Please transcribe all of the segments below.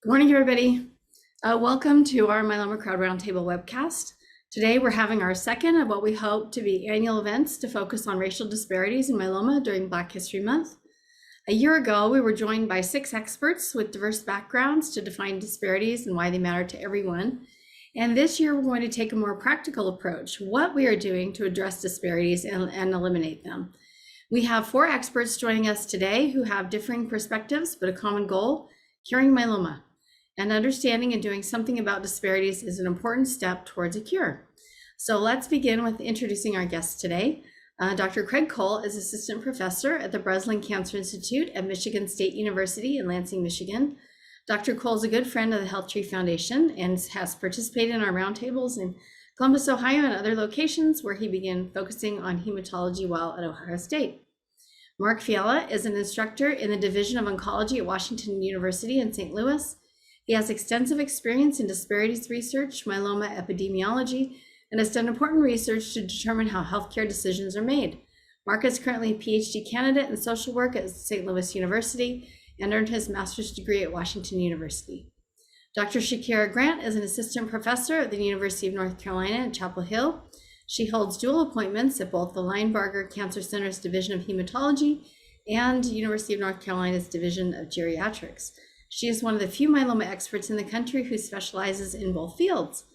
Good morning, everybody. Welcome to our Myeloma Crowd Roundtable webcast. Today, we're having our second of what we hope to be annual events to focus on racial disparities in myeloma during Black History Month. A year ago, we were joined by 6 experts with diverse backgrounds to define disparities and why they matter to everyone. And this year, we're going to take a more practical approach, what we are doing to address disparities and eliminate them. We have 4 experts joining us today who have differing perspectives, but a common goal: curing myeloma. And understanding and doing something about disparities is an important step towards a cure. So let's begin with introducing our guests today. Dr. Craig Cole is Assistant Professor at the Breslin Cancer Institute at Michigan State University in Lansing, Michigan. Dr. Cole is a good friend of the HealthTree Foundation and has participated in our roundtables in Columbus, Ohio, and other locations where he began focusing on hematology while at Ohio State. Mark Fiala is an instructor in the Division of Oncology at Washington University in St. Louis. He has extensive experience in disparities research, myeloma epidemiology, and has done important research to determine how healthcare decisions are made. Mark is currently a PhD candidate in social work at St. Louis University and earned his master's degree at Washington University. Dr. Shakira Grant is an assistant professor at the University of North Carolina at Chapel Hill. She holds dual appointments at both the Linebarger Cancer Center's Division of Hematology and University of North Carolina's Division of Geriatrics. She is one of the few myeloma experts in the country who specializes in both fields.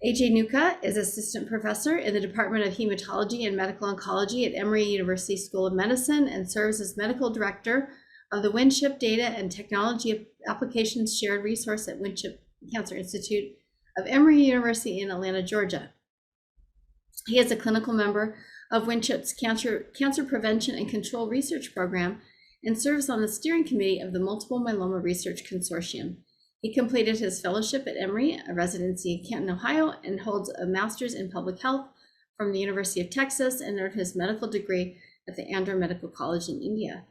AJ Nuka is assistant professor in the Department of Hematology and Medical Oncology at Emory University School of Medicine and serves as medical director of the Winship Data and Technology Applications Shared Resource at Winship Cancer Institute of Emory University in Atlanta, Georgia. He is a clinical member of Winship's Cancer Prevention and Control Research Program and serves on the steering committee of the Multiple Myeloma Research Consortium. He completed his fellowship at Emory, a residency in Canton, Ohio, and holds a master's in public health from the University of Texas and earned his medical degree at the Andhra Medical College in India.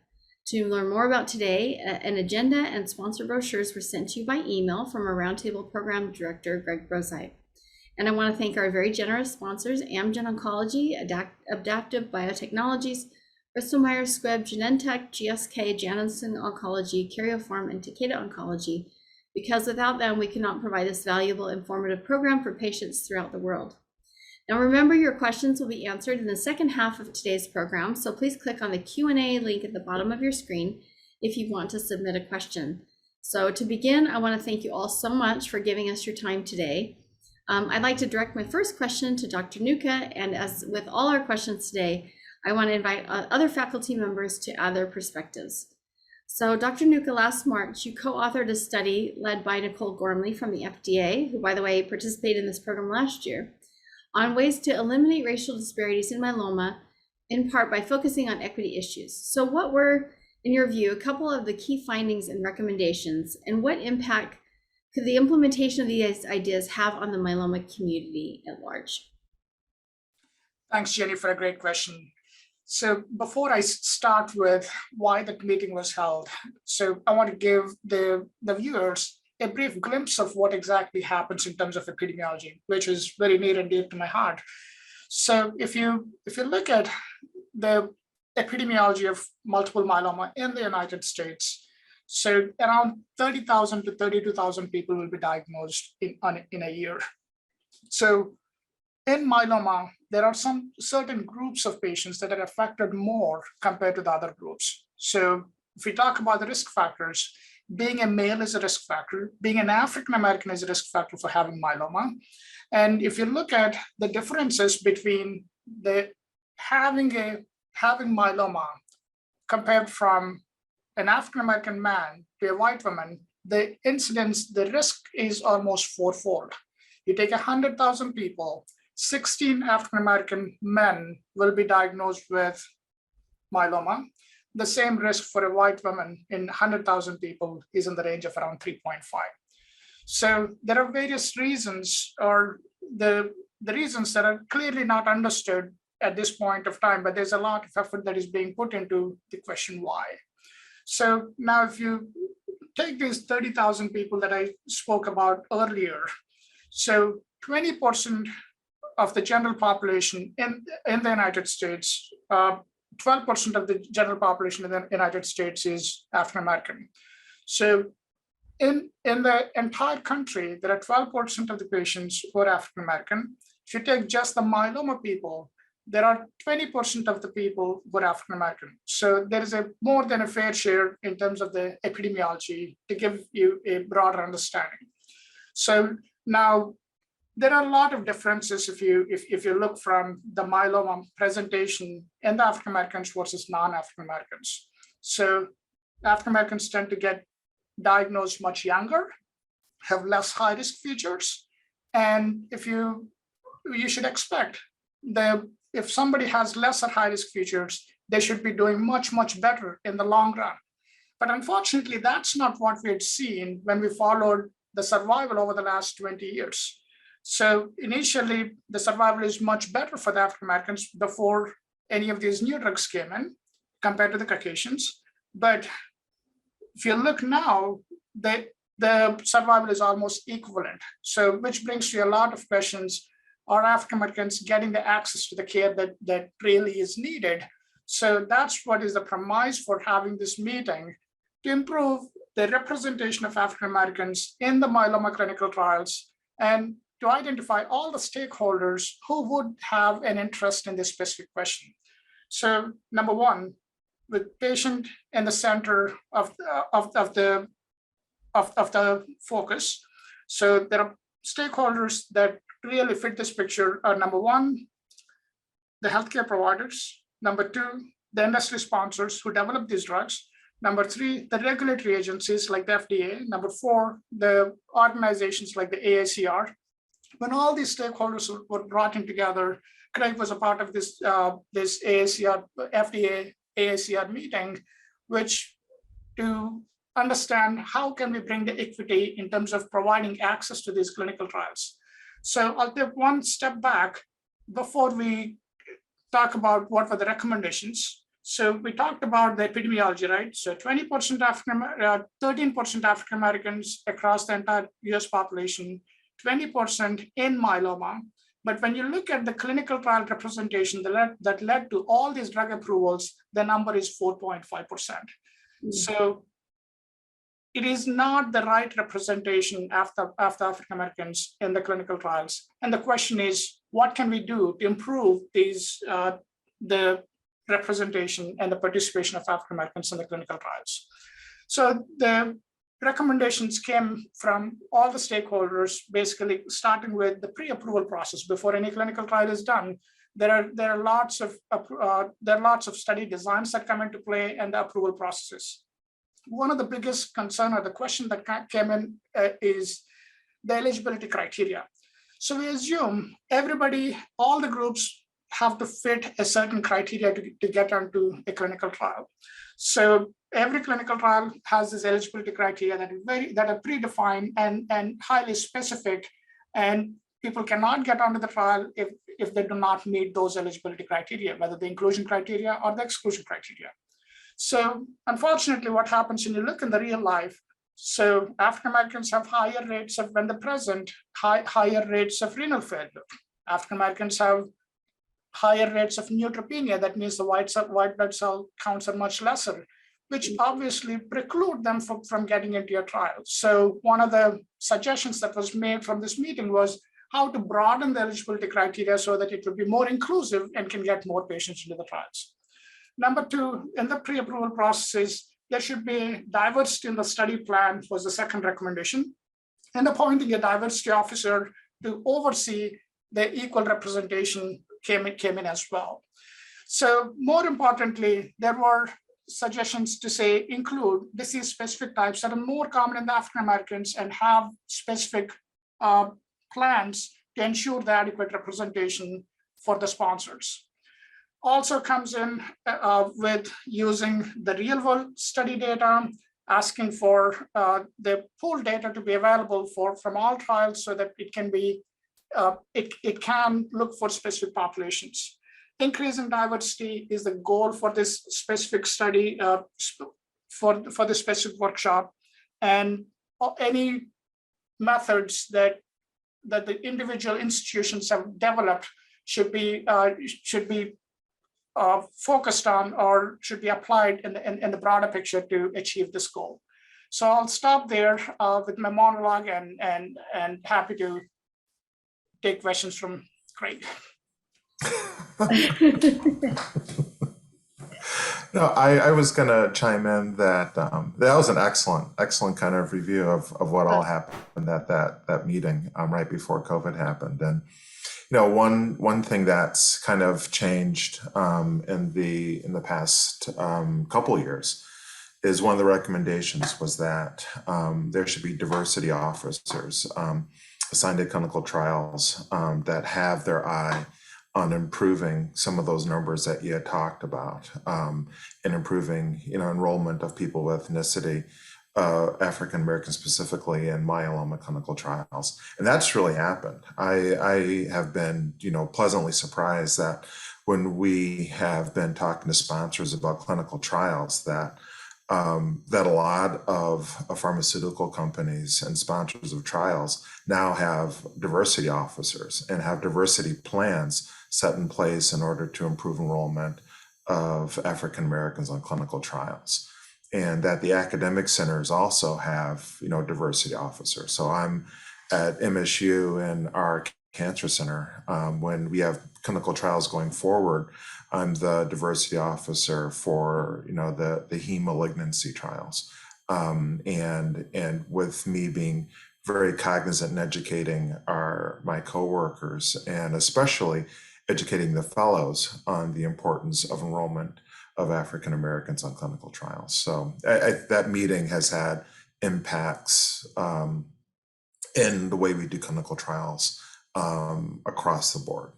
To learn more about today, an agenda and sponsor brochures were sent to you by email from our Roundtable Program Director, Greg Brozite. And I want to thank our very generous sponsors, Amgen Oncology, Adaptive Biotechnologies, Bristol Myers Squibb, Genentech, GSK, Janssen Oncology, Karyopharm, and Takeda Oncology, because without them, we cannot provide this valuable, informative program for patients throughout the world. Now, remember, your questions will be answered in the second half of today's program, so please click on the Q&A link at the bottom of your screen if you want to submit a question. So to begin, I want to thank you all so much for giving us your time today. I'd like to direct my first question to Dr. Nuka, and as with all our questions today, I want to invite other faculty members to add their perspectives. So Dr. Nuka, last March, you co-authored a study led by Nicole Gormley from the FDA, who, by the way, participated in this program last year, on ways to eliminate racial disparities in myeloma, in part by focusing on equity issues. So what were, in your view, a couple of the key findings and recommendations, and what impact could the implementation of these ideas have on the myeloma community at large? Thanks, Jenny, for a great question. So before I start with why that meeting was held, so I want to give the viewers a brief glimpse of what exactly happens in terms of epidemiology, which is very near and dear to my heart. So if you look at the epidemiology of multiple myeloma in the United States, so around 30,000 to 32,000 people will be diagnosed in a year. So in myeloma, there are some certain groups of patients that are affected more compared to the other groups. So if we talk about the risk factors, being a male is a risk factor, being an African-American is a risk factor for having myeloma. And if you look at the differences between having myeloma compared from an African-American man to a white woman, the incidence, the risk is almost fourfold. You take 100,000 people, 16 African-American men will be diagnosed with myeloma. The same risk for a white woman in 100,000 people is in the range of around 3.5. So there are various reasons, or the reasons that are clearly not understood at this point of time, but there's a lot of effort that is being put into the question why. So now if you take these 30,000 people that I spoke about earlier, so 20% of the general population in the United States, 12% of the general population in the United States is African American. So In the entire country, there are 12% of the patients who are African American. If you take just the myeloma people, there are 20% of the people who are African American. So there is a more than a fair share in terms of the epidemiology to give you a broader understanding. So now there are a lot of differences if you look from the myeloma presentation in the African Americans versus non-African Americans. So African Americans tend to get diagnosed much younger, have less high risk features, and you should expect that if somebody has lesser high risk features, they should be doing much better in the long run. But unfortunately, that's not what we had seen when we followed the survival over the last 20 years. So initially, the survival is much better for the African Americans before any of these new drugs came in compared to the Caucasians. But if you look now, the survival is almost equivalent. So which brings you a lot of questions. Are African Americans getting the access to the care that really is needed? So that's what is the premise for having this meeting, to improve the representation of African Americans in the myeloma clinical trials and to identify all the stakeholders who would have an interest in this specific question. So number one, with patient in the center of the focus. So there are stakeholders that really fit this picture are number one, the healthcare providers. Number two, the industry sponsors who develop these drugs. Number three, the regulatory agencies like the FDA. Number four, the organizations like the AACR. When all these stakeholders were brought in together, Craig was a part of this AACR, FDA AACR meeting, which to understand how can we bring the equity in terms of providing access to these clinical trials. So I'll take one step back before we talk about what were the recommendations. So we talked about the epidemiology, right? So 13% African Americans across the entire US population, 20% in myeloma. But when you look at the clinical trial representation that led to all these drug approvals, the number is 4.5%. So it is not the right representation after African Americans in the clinical trials. And the question is, what can we do to improve the representation and the participation of African Americans in the clinical trials? So the recommendations came from all the stakeholders, basically starting with the pre-approval process. Before any clinical trial is done, there are lots of study designs that come into play and the approval processes. One of the biggest concern or the question that came in is the eligibility criteria. So we assume everybody, all the groups have to fit a certain criteria to get onto a clinical trial. So every clinical trial has this eligibility criteria that are predefined and highly specific, and people cannot get onto the trial if they do not meet those eligibility criteria, whether the inclusion criteria or the exclusion criteria. So unfortunately, what happens when you look in the real life, so African Americans have higher rates of, when they're present, higher rates of renal failure. African Americans have higher rates of neutropenia. That means the white blood cell counts are much lesser, which obviously preclude them from getting into your trial. So one of the suggestions that was made from this meeting was how to broaden the eligibility criteria so that it will be more inclusive and can get more patients into the trials. Number two, in the pre-approval processes, there should be diversity in the study plan was the second recommendation, and appointing a diversity officer to oversee the equal representation came in as well. So more importantly, there were suggestions to say include disease-specific types that are more common in the African Americans and have specific plans to ensure the adequate representation for the sponsors. Also comes in with using the real-world study data, asking for the pool data to be available from all trials so that it can be it can look for specific populations. Increasing diversity is the goal for this specific study, for the specific workshop, and any methods that the individual institutions have developed should be focused on or should be applied in the broader picture to achieve this goal. So I'll stop there with my monologue and happy to take questions from Grady. No, I was going to chime in that that was an excellent kind of review of what all happened at that meeting right before COVID happened. And one thing that's kind of changed in the past couple of years is one of the recommendations was that there should be diversity officers assigned to clinical trials that have their eye on improving some of those numbers that you had talked about, and improving, enrollment of people with ethnicity, African American specifically, in myeloma clinical trials. And that's really happened. I have been, pleasantly surprised that when we have been talking to sponsors about clinical trials, that a lot of pharmaceutical companies and sponsors of trials now have diversity officers and have diversity plans set in place in order to improve enrollment of African Americans on clinical trials. And that the academic centers also have, diversity officers. So I'm at MSU in our cancer center. When we have clinical trials going forward, I'm the diversity officer for, the heme malignancy trials. And with me being very cognizant and educating my coworkers, and especially educating the fellows on the importance of enrollment of African Americans on clinical trials. So that meeting has had impacts in the way we do clinical trials across the board.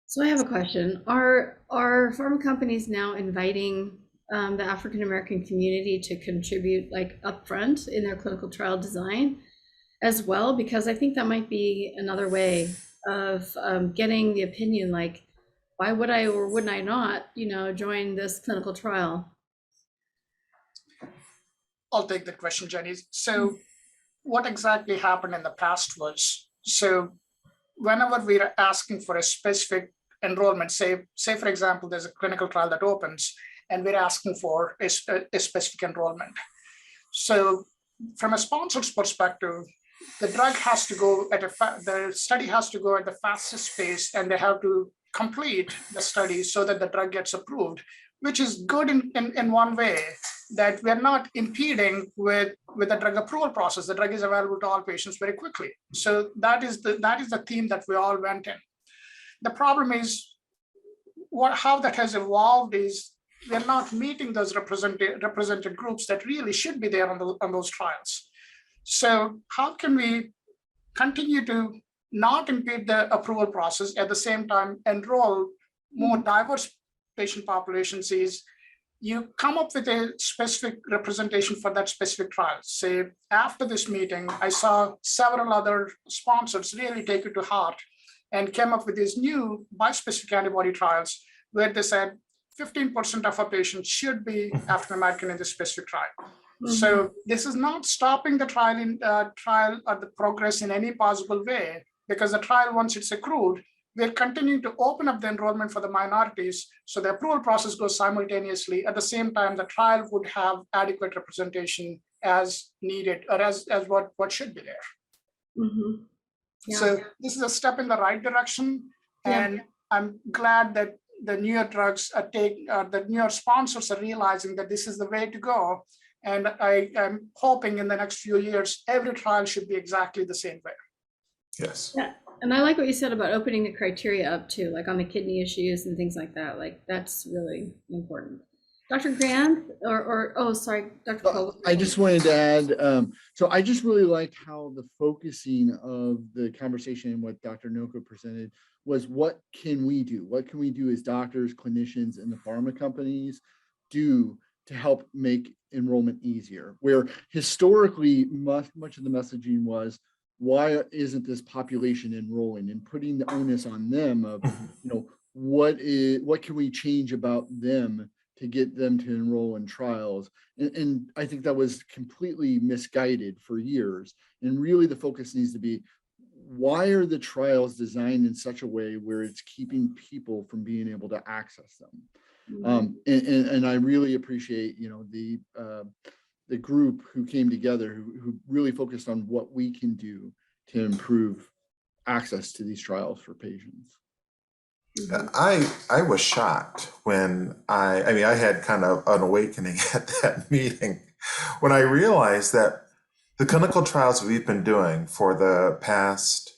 So I have a question. Are pharma companies now inviting the African American community to contribute like upfront in their clinical trial design as well? Because I think that might be another way of getting the opinion, like, why would I or wouldn't I not, join this clinical trial? I'll take that question, Jenny. So what exactly happened in the past was, so whenever we're asking for a specific enrollment, say for example, there's a clinical trial that opens and we're asking for a specific enrollment. So from a sponsor's perspective, the drug has to go the study has to go at the fastest pace, and they have to complete the study so that the drug gets approved, which is good in one way, that we're not impeding with the drug approval process. The drug is available to all patients very quickly. So that is the theme that we all went in. The problem is how that has evolved is we're not meeting those represented groups that really should be there on those trials. So how can we continue to not impede the approval process, at the same time enroll more diverse patient populations? Is you come up with a specific representation for that specific trial. Say, after this meeting, I saw several other sponsors really take it to heart and came up with these new bispecific antibody trials where they said 15% of our patients should be African American in this specific trial. So this is not stopping the trial or the progress in any possible way, because the trial, once it's accrued, we're continuing to open up the enrollment for the minorities, so the approval process goes simultaneously. At the same time, the trial would have adequate representation as needed, or as what should be there. Yeah. So this is a step in the right direction, and I'm glad that the newer drugs the newer sponsors are realizing that this is the way to go. And I am hoping in the next few years, every trial should be exactly the same way. Yes. Yeah. And I like what you said about opening the criteria up too, like on the kidney issues and things like that. Like, that's really important. Dr. Grant, Dr. Cole. I just wanted to add, so I just really liked how the focusing of the conversation and what Dr. Noko presented was, what can we do? What can we do as doctors, clinicians, and the pharma companies do to help make enrollment easier? Where historically, much of the messaging was, why isn't this population enrolling, and putting the onus on them of, what can we change about them to get them to enroll in trials? And I think that was completely misguided for years. And really the focus needs to be, why are the trials designed in such a way where it's keeping people from being able to access them? And I really appreciate, the group who came together, who really focused on what we can do to improve access to these trials for patients. I was shocked when I mean, I had kind of an awakening at that meeting when I realized that the clinical trials we've been doing for the past,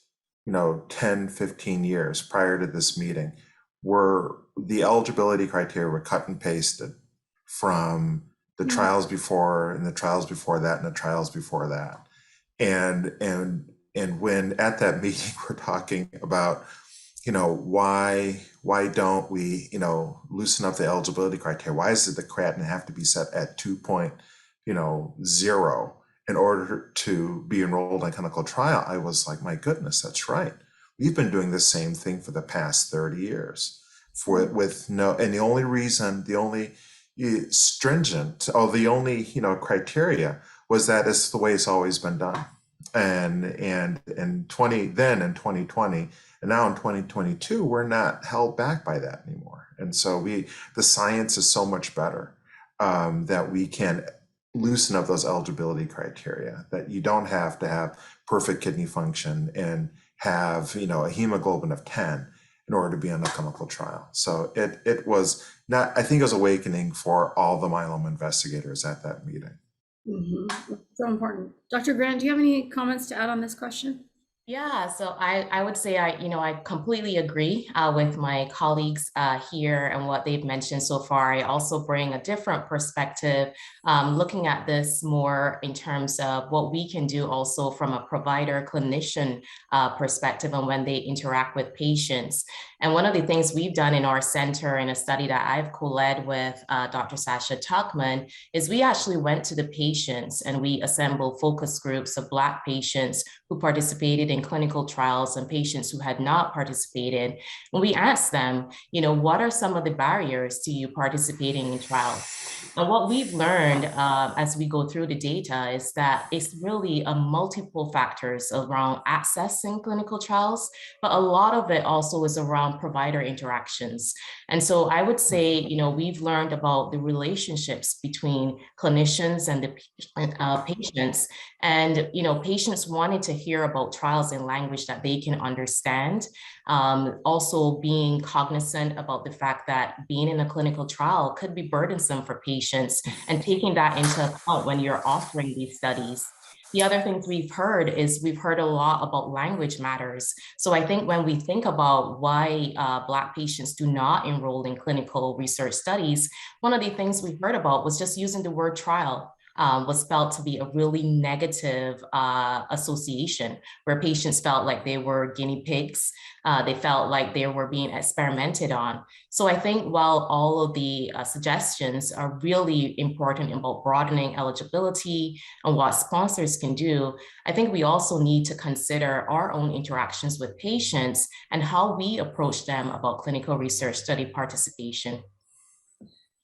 10, 15 years prior to this meeting were the eligibility criteria were cut and pasted from the trials before and the trials before that and the trials before that. And when at that meeting we're talking about why don't we, loosen up the eligibility criteria? Why does the creatinine have to be set at 2.0 in order to be enrolled in a clinical trial? I was like, my goodness, that's right. We've been doing the same thing for the past 30 years and the only reason, the only stringent, or the only, criteria was that it's the way it's always been done. And in 2020, and now in 2022, we're not held back by that anymore. And so the science is so much better that we can loosen up those eligibility criteria, that you don't have to have perfect kidney function and have, a hemoglobin of 10 in order to be on a clinical trial. So it was not, I think it was awakening for all the myeloma investigators at that meeting. So important. Dr. Grant, do you have any comments to add on this question? Yeah, so I would say I completely agree with my colleagues here and what they've mentioned so far. I also bring a different perspective, looking at this more in terms of what we can do also from a provider clinician perspective and when they interact with patients. And one of the things we've done in our center in a study that I've co-led with Dr. Sasha Tuckman is we actually went to the patients and we assembled focus groups of Black patients who participated in clinical trials and patients who had not participated. And we asked them, what are some of the barriers to you participating in trials? And what we've learned as we go through the data is that it's really a multiple factors around accessing clinical trials, but a lot of it also is around provider interactions. And so I would say, we've learned about the relationships between clinicians and the patients. And, patients wanted to hear about trials in language that they can understand. Also being cognizant about the fact that being in a clinical trial could be burdensome for patients and taking that into account when you're offering these studies. The other things we've heard a lot about language matters. So I think when we think about why Black patients do not enroll in clinical research studies, one of the things we heard about was just using the word trial. Was felt to be a really negative association where patients felt like they were guinea pigs. They felt like they were being experimented on. So I think while all of the suggestions are really important about broadening eligibility and what sponsors can do, I think we also need to consider our own interactions with patients and how we approach them about clinical research study participation.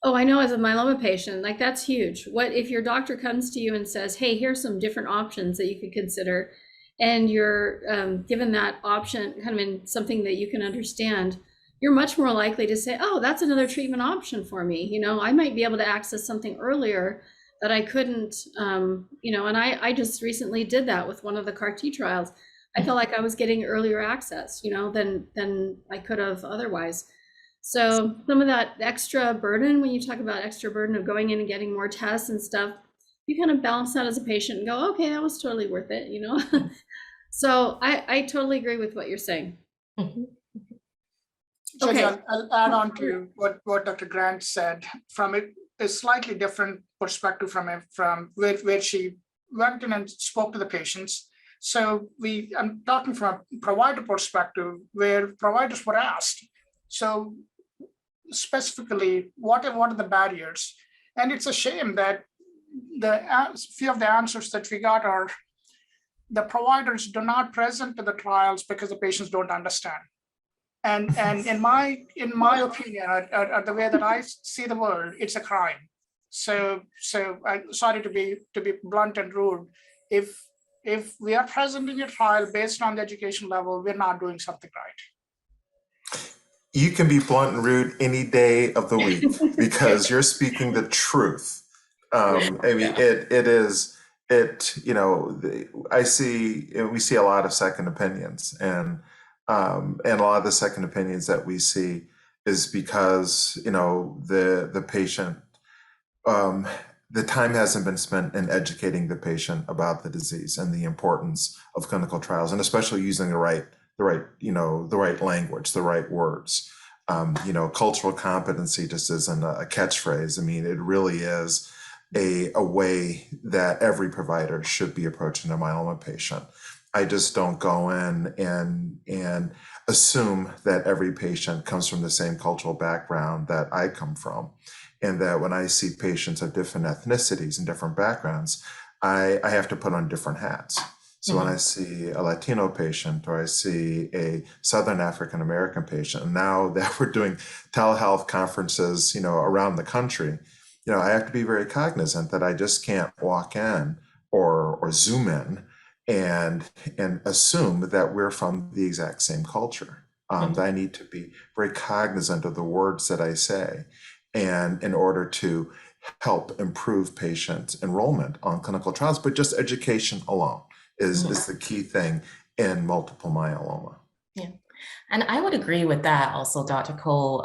Oh, I know, as a myeloma patient, like, that's huge. What if your doctor comes to you and says, hey, here's some different options that you could consider, and you're given that option kind of in something that you can understand, you're much more likely to say, oh, that's another treatment option for me. I might be able to access something earlier that I couldn't, and I just recently did that with one of the CAR T trials. I felt like I was getting earlier access, than I could have otherwise. So some of that extra burden, when you talk about extra burden of going in and getting more tests and stuff, you kind of balance that as a patient and go, okay, that was totally worth it, So I totally agree with what you're saying. Okay. I'll add on to what Dr. Grant said from a slightly different perspective from where she went in and spoke to the patients. So I'm talking from a provider perspective where providers were asked, so specifically, what are the barriers? And it's a shame that the few of the answers that we got are the providers do not present to the trials because the patients don't understand. And in my opinion, or the way that I see the world, it's a crime. So I'm sorry to be blunt and rude. If we are presenting a trial based on the education level, we're not doing something right. You can be blunt and rude any day of the week because you're speaking the truth. I mean, we see a lot of second opinions, and a lot of the second opinions that we see is because, the patient, the time hasn't been spent in educating the patient about the disease and the importance of clinical trials, and especially using the right language, the right words. Cultural competency just isn't a catchphrase. I mean, it really is a way that every provider should be approaching a myeloma patient. I just don't go in and assume that every patient comes from the same cultural background that I come from, and that when I see patients of different ethnicities and different backgrounds, I have to put on different hats. So when I see a Latino patient, or I see a Southern African American patient, and now that we're doing telehealth conferences, around the country, I have to be very cognizant that I just can't walk in or Zoom in and assume that we're from the exact same culture. That I need to be very cognizant of the words that I say, and in order to help improve patients' enrollment on clinical trials, but just education alone is the key thing in multiple myeloma. Yeah. And I would agree with that also, Dr. Cole.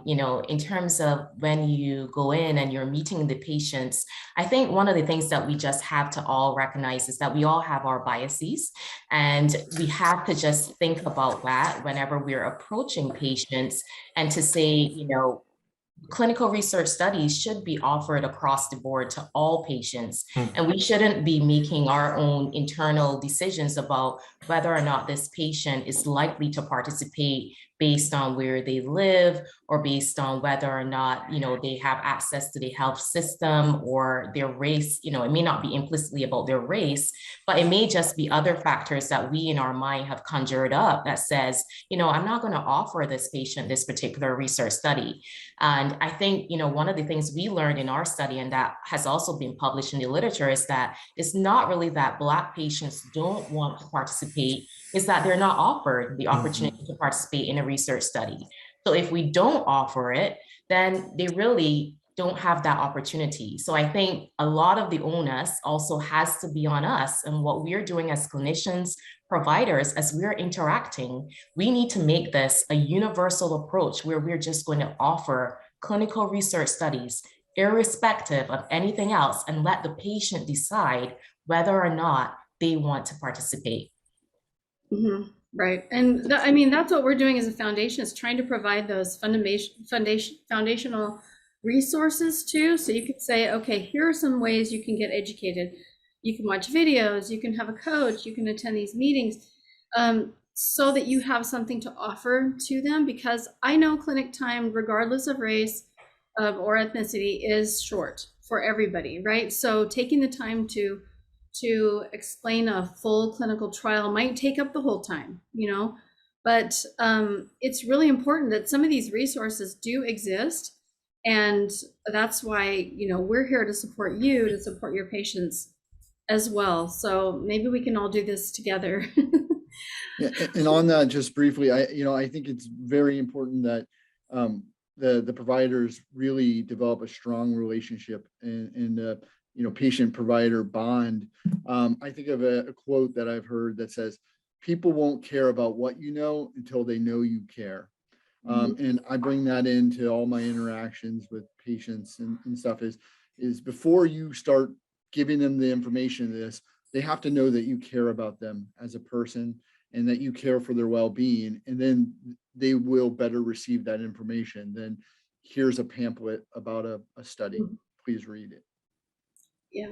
In terms of when you go in and you're meeting the patients, I think one of the things that we just have to all recognize is that we all have our biases, and we have to just think about that whenever we're approaching patients, and to say, clinical research studies should be offered across the board to all patients. And we shouldn't be making our own internal decisions about whether or not this patient is likely to participate based on where they live, or based on whether or not, they have access to the health system, or their race. It may not be implicitly about their race, but it may just be other factors that we in our mind have conjured up that says, I'm not going to offer this patient this particular research study. And I think, one of the things we learned in our study, and that has also been published in the literature, is that it's not really that Black patients don't want to participate, is that they're not offered the opportunity to participate in a research study. So if we don't offer it, then they really don't have that opportunity. So I think a lot of the onus also has to be on us, and what we're doing as clinicians, providers, as we're interacting, we need to make this a universal approach where we're just going to offer clinical research studies irrespective of anything else, and let the patient decide whether or not they want to participate. Right. And that's what we're doing as a foundation, is trying to provide those foundational resources too. So you could say, okay, here are some ways you can get educated. You can watch videos, you can have a coach, you can attend these meetings, so that you have something to offer to them, because I know clinic time, regardless of race or ethnicity, is short for everybody, right? So taking the time to explain a full clinical trial might take up the whole time, but it's really important that some of these resources do exist. And that's why, we're here to support you, to support your patients as well. So maybe we can all do this together. Yeah, and on that, just briefly, I think it's very important that the providers really develop a strong relationship and patient-provider bond. I think of a quote that I've heard that says, "People won't care about what you know until they know you care." And I bring that into all my interactions with patients and stuff is before you start giving them the information, they have to know that you care about them as a person and that you care for their well-being, and then they will better receive that information than here's a pamphlet about a study. Please read it. Yeah.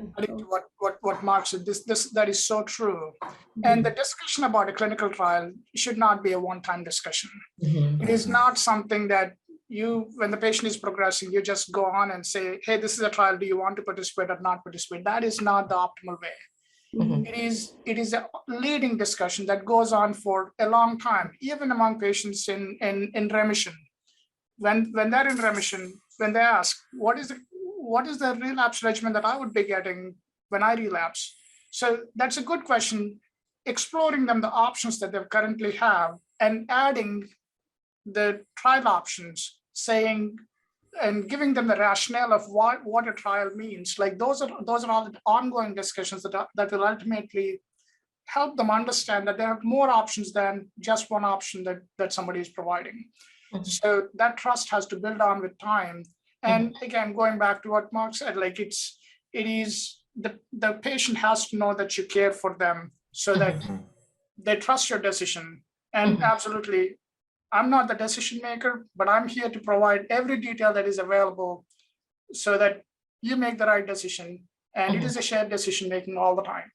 What Mark said, that is so true. And the discussion about a clinical trial should not be a one-time discussion. It is not something that when the patient is progressing, you just go on and say, hey, this is a trial, do you want to participate or not participate? That is not the optimal way. It is a leading discussion that goes on for a long time, even among patients in remission. When they're in remission, when they ask, what is the relapse regimen that I would be getting when I relapse? So that's a good question, exploring them the options that they currently have and adding the trial options, saying and giving them the rationale of what a trial means. Like those are all the ongoing discussions that will ultimately help them understand that there are more options than just one option that somebody is providing. Mhm. So that trust has to build on with time. And again, going back to what Mark said, like it is the patient has to know that you care for them so that they trust your decision. And absolutely, I'm not the decision maker, but I'm here to provide every detail that is available so that you make the right decision. And it is a shared decision making all the time.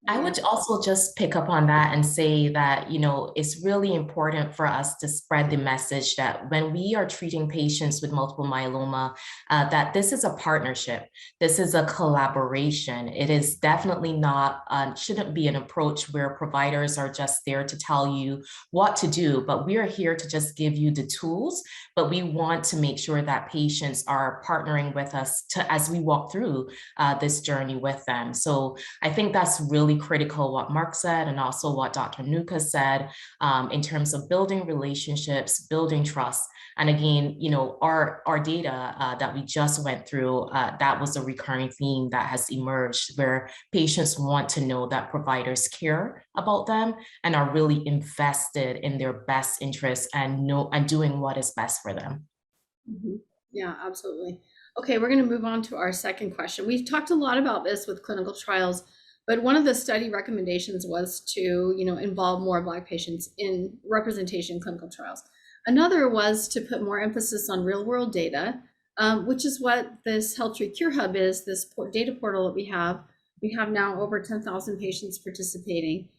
I would also just pick up on that and say that, you know, it's really important for us to spread the message that when we are treating patients with multiple myeloma, that this is a partnership. This is a collaboration. It is definitely not, shouldn't be an approach where providers are just there to tell you what to do, but we are here to just give you the tools, but we want to make sure that patients are partnering with us as we walk through this journey with them. So I think that's really critical what Mark said and also what Dr. Nuka said in terms of building relationships, building trust. And again, you know, our data that we just went through, that was a recurring theme that has emerged where patients want to know that providers care about them and are really invested in their best interests and doing what is best for them. Yeah, absolutely. Okay, we're going to move on to our second question. We've talked a lot about this with clinical trials, but one of the study recommendations was to, involve more Black patients in representation in clinical trials. Another was to put more emphasis on real-world data, which is what this HealthTree Cure Hub is, this data portal that we have. We have now over 10,000 patients participating.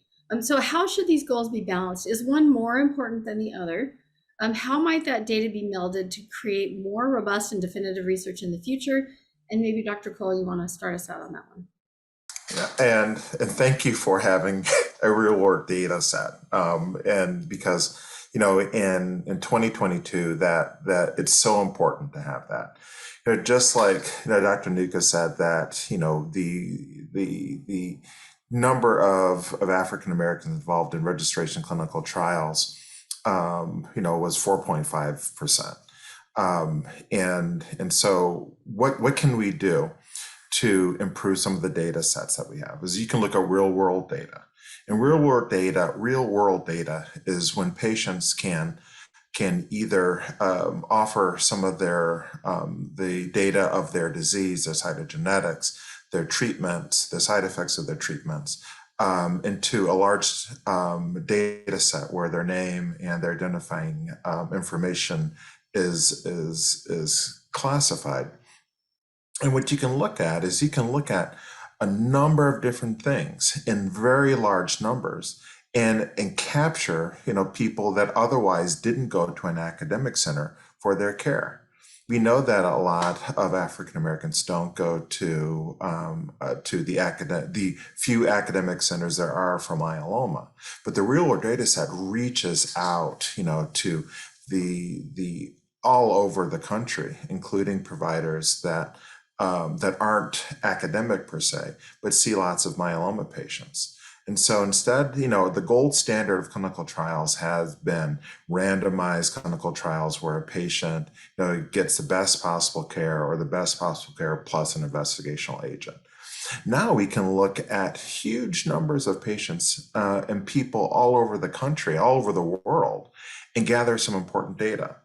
So how should these goals be balanced? Is one more important than the other? How might that data be melded to create more robust and definitive research in the future? And maybe Dr. Cole, you want to start us out on that one. Yeah, and thank you for having a real world data set. And because, in 2022, that it's so important to have that. Just like Dr. Nuka said that, the number of African Americans involved in registration clinical trials was 4.5%. And so what can we do to improve some of the data sets that we have? Is you can look at real world data. And real world data is when patients can either offer some of their the data of their disease, their cytogenetics, their treatments, the side effects of their treatments, into a large data set where their name and their identifying information is classified. And what you can look at is a number of different things in very large numbers and capture, people that otherwise didn't go to an academic center for their care. We know that a lot of African Americans don't go to the few academic centers there are for myeloma, but the real world data set reaches out, to the all over the country, including providers that aren't academic per se, but see lots of myeloma patients. And so instead, the gold standard of clinical trials has been randomized clinical trials where a patient, gets the best possible care or the best possible care plus an investigational agent. Now we can look at huge numbers of patients and people all over the country, all over the world, and gather some important data.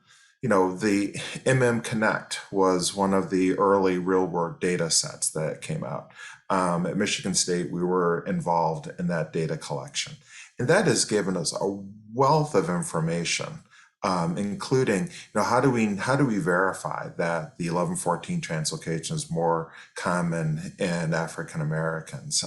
The MM Connect was one of the early real world data sets that came out. At Michigan State, we were involved in that data collection. And that has given us a wealth of information, including, how do we verify that the 1114 translocation is more common in African Americans?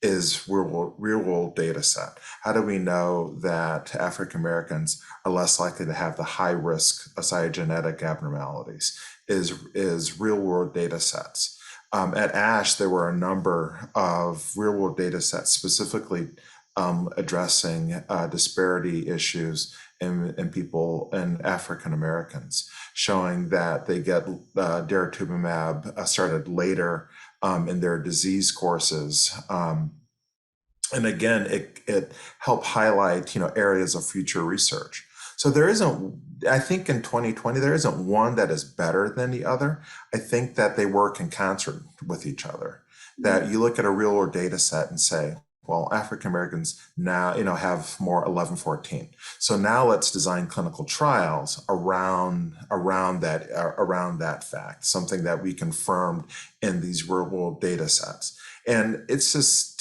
Is real world data set. How do we know that African Americans are less likely to have the high risk cytogenetic abnormalities? Is real world data sets. At ASH, there were a number of real world data sets specifically addressing disparity issues in people and African Americans, showing that they get daratumumab started later in their disease courses. And again, it helped highlight, areas of future research. So there isn't I think in 2020, there isn't one that is better than the other. I think that they work in concert with each other. That you look at a real world data set and say, well, African Americans now, have more 11-14. So now let's design clinical trials around that fact, something that we confirmed in these real world data sets. And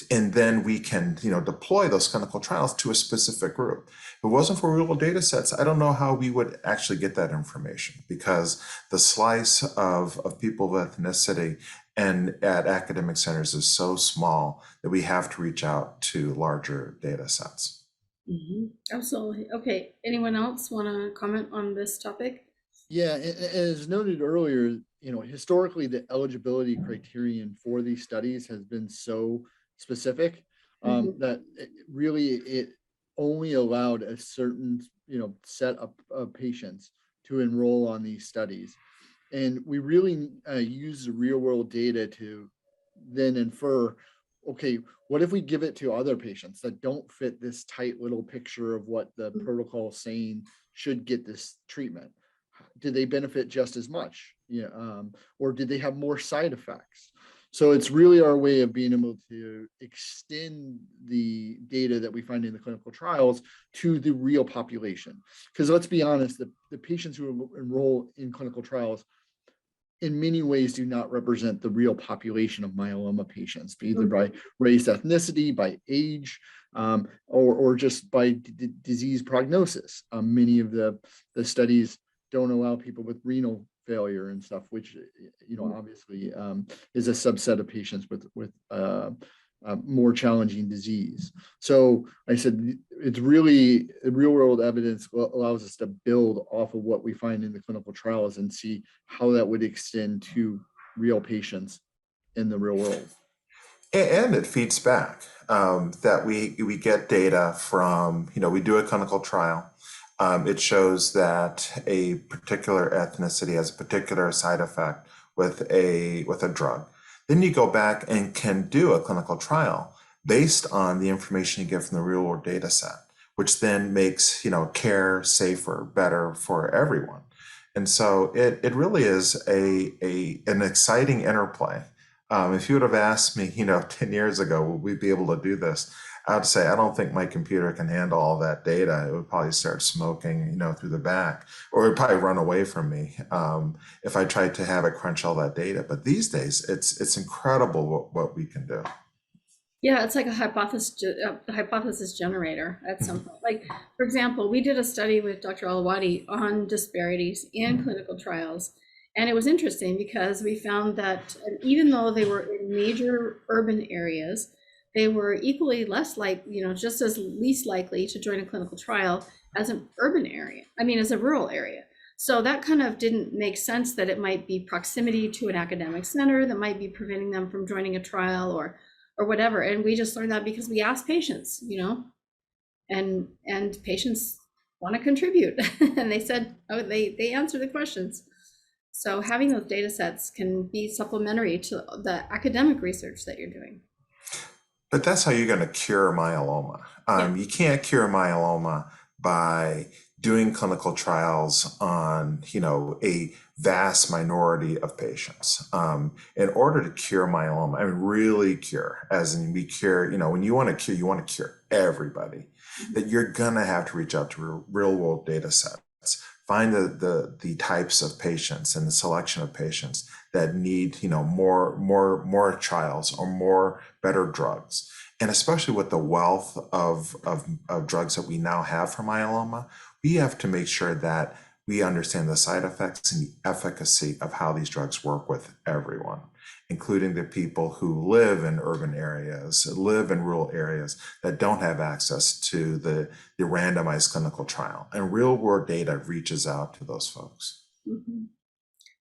then we can, deploy those clinical trials to a specific group. If it wasn't for real world data sets, I don't know how we would actually get that information, because the slice of people of ethnicity and at academic centers is so small that we have to reach out to larger data sets. Absolutely. Okay. Anyone else want to comment on this topic? Yeah, as noted earlier, historically the eligibility criterion for these studies has been so specific that it only allowed a certain set of patients to enroll on these studies. And we really use the real world data to then infer, okay, what if we give it to other patients that don't fit this tight little picture of what the protocol is saying should get this treatment? Did they benefit just as much? Or did they have more side effects? So it's really our way of being able to extend the data that we find in the clinical trials to the real population. Because let's be honest, the patients who enroll in clinical trials in many ways do not represent the real population of myeloma patients, either by race, ethnicity, by age, or just by disease prognosis. Many of the studies don't allow people with renal failure and stuff, which obviously is a subset of patients with more challenging disease. So I said, it's really real world evidence allows us to build off of what we find in the clinical trials and see how that would extend to real patients in the real world. And it feeds back that we get data from, we do a clinical trial. It shows that a particular ethnicity has a particular side effect with a drug. Then you go back and can do a clinical trial based on the information you get from the real world data set, which then makes care safer, better for everyone. And so it really is an exciting interplay. If you would have asked me, 10 years ago, would we be able to do this? I would say, I don't think my computer can handle all that data. It would probably start smoking, through the back, or it would probably run away from me if I tried to have it crunch all that data. But these days, it's incredible what we can do. Yeah, it's like a hypothesis generator at some point. Like, for example, we did a study with Dr. Alawati on disparities in clinical trials. And it was interesting because we found that even though they were in major urban areas, they were equally less just as least likely to join a clinical trial as an urban area. As a rural area. So that kind of didn't make sense, that it might be proximity to an academic center that might be preventing them from joining a trial or whatever. And we just learned that because we asked patients, and patients want to contribute. And they said, they answer the questions. So having those data sets can be supplementary to the academic research that you're doing. But that's how you're going to cure myeloma. You can't cure myeloma by doing clinical trials on, a vast minority of patients. In order to cure myeloma, really cure, as in we cure, when you want to cure everybody, that you're going to have to reach out to real world data sets. Find the types of patients and the selection of patients that need more trials or better drugs, and especially with the wealth of drugs that we now have for myeloma, we have to make sure that we understand the side effects and the efficacy of how these drugs work with everyone, including the people who live in urban areas, live in rural areas that don't have access to the randomized clinical trial. And real world data reaches out to those folks.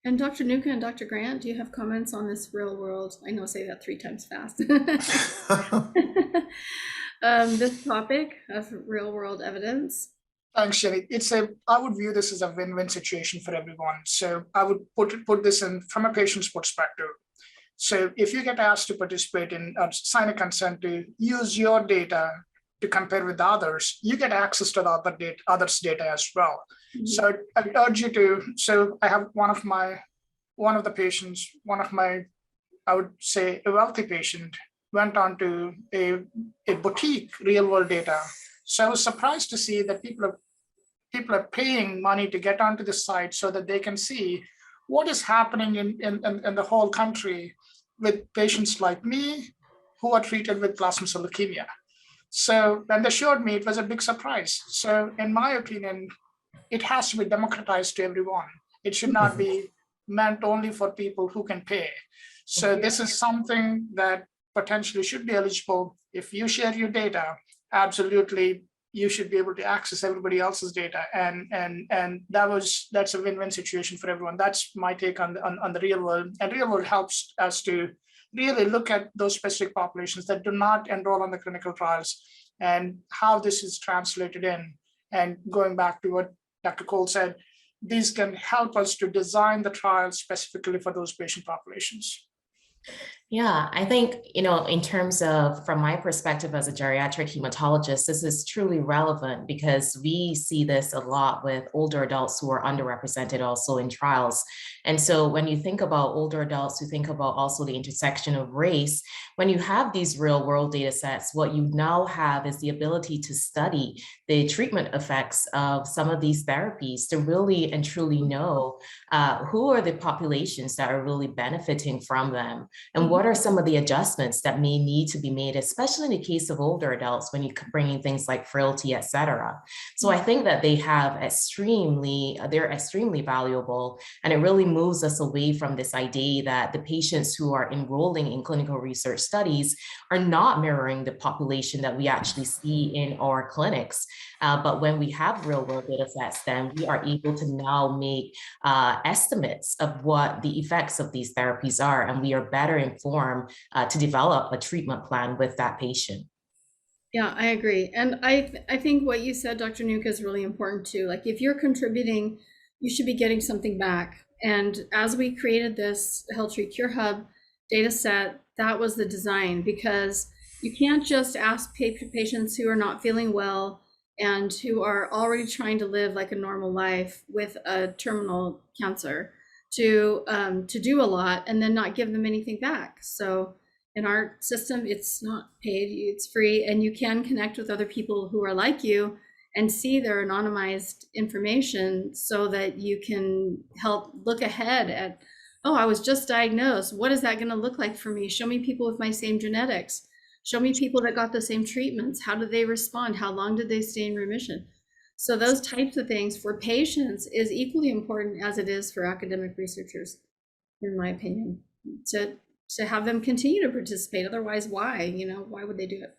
And Dr. Nuka and Dr. Grant, do you have comments on this real world? I know, say that 3 times fast. This topic of real world evidence. Thanks, Jenny. I would view this as a win-win situation for everyone. So I would put this in from a patient's perspective. So if you get asked to participate in sign a consent to use your data to compare with others, you get access to the others' data as well. Mhm. So I urge you to, so I have one of the patients, I would say a wealthy patient, went on to a boutique real world data. So I was surprised to see that people are paying money to get onto the site so that they can see what is happening in the whole country with patients like me who are treated with plasma cell leukemia. So when they showed me, it was a big surprise. So in my opinion, it has to be democratized to everyone. It should not be meant only for people who can pay. So this is something that potentially should be eligible. If you share your data, absolutely, you should be able to access everybody else's data, and that's a win-win situation for everyone. That's my take on the real world. And real world helps us to really look at those specific populations that do not enroll on the clinical trials and how this is translated in. And going back to what Dr. Cole said, these can help us to design the trials specifically for those patient populations. Yeah, I think, in terms of, from my perspective as a geriatric hematologist, this is truly relevant because we see this a lot with older adults who are underrepresented also in trials. And so when you think about older adults, you think about also the intersection of race. When you have these real world data sets, what you now have is the ability to study the treatment effects of some of these therapies to really and truly know who are the populations that are really benefiting from them, and what are some of the adjustments that may need to be made, especially in the case of older adults when you bring in things like frailty, et cetera. So I think that they're extremely valuable, and it really moves us away from this idea that the patients who are enrolling in clinical research studies are not mirroring the population that we actually see in our clinics. But when we have real world data sets, then we are able to now make estimates of what the effects of these therapies are, and we are better informed to develop a treatment plan with that patient. Yeah, I agree. And I think what you said, Dr. Nuka, is really important too. Like, if you're contributing, you should be getting something back. And as we created this HealthTree Cure Hub data set, that was the design, because you can't just ask patients who are not feeling well and who are already trying to live like a normal life with a terminal cancer to do a lot and then not give them anything back. So in our system, it's not paid, it's free, and you can connect with other people who are like you and see their anonymized information so that you can help look ahead at, oh, I was just diagnosed. What is that going to look like for me? Show me people with my same genetics. Show me people that got the same treatments. How did they respond? How long did they stay in remission? So those types of things for patients is equally important as it is for academic researchers, in my opinion, to have them continue to participate. Otherwise, why? Why would they do it?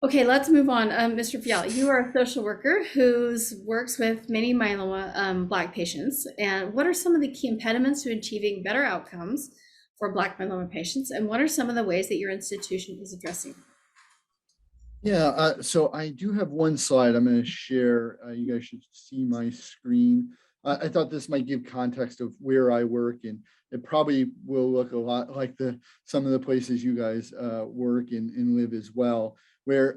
Okay, let's move on. Mr. Fiala, you are a social worker who works with many myeloma Black patients. And what are some of the key impediments to achieving better outcomes for Black myeloma patients? And what are some of the ways that your institution is addressing? Yeah, so I do have one slide I'm going to share. You guys should see my screen. I thought this might give context of where I work, and it probably will look a lot like some of the places you guys work and live as well. Where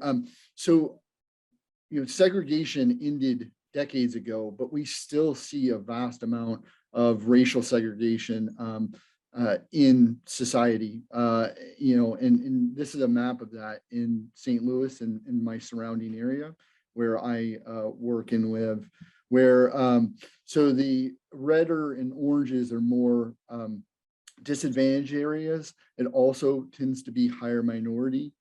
segregation ended decades ago, but we still see a vast amount of racial segregation in society, and this is a map of that in St. Louis and in my surrounding area where I work and live, where so the redder and oranges are more disadvantaged areas. It also tends to be higher minority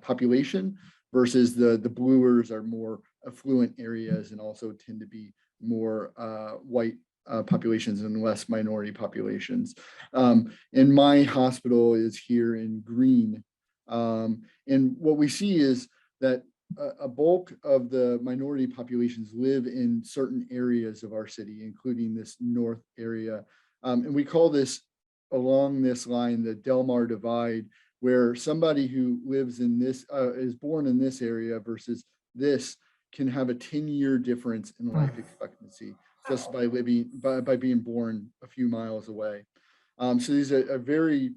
population versus the bluers are more affluent areas and also tend to be more white populations and less minority populations. And my hospital is here in green. And what we see is that a bulk of the minority populations live in certain areas of our city, including this north area. And we call this, along this line, the Del Mar Divide, where somebody who lives in this, is born in this area versus this, can have a 10-year difference in life expectancy just by being born a few miles away. So these are very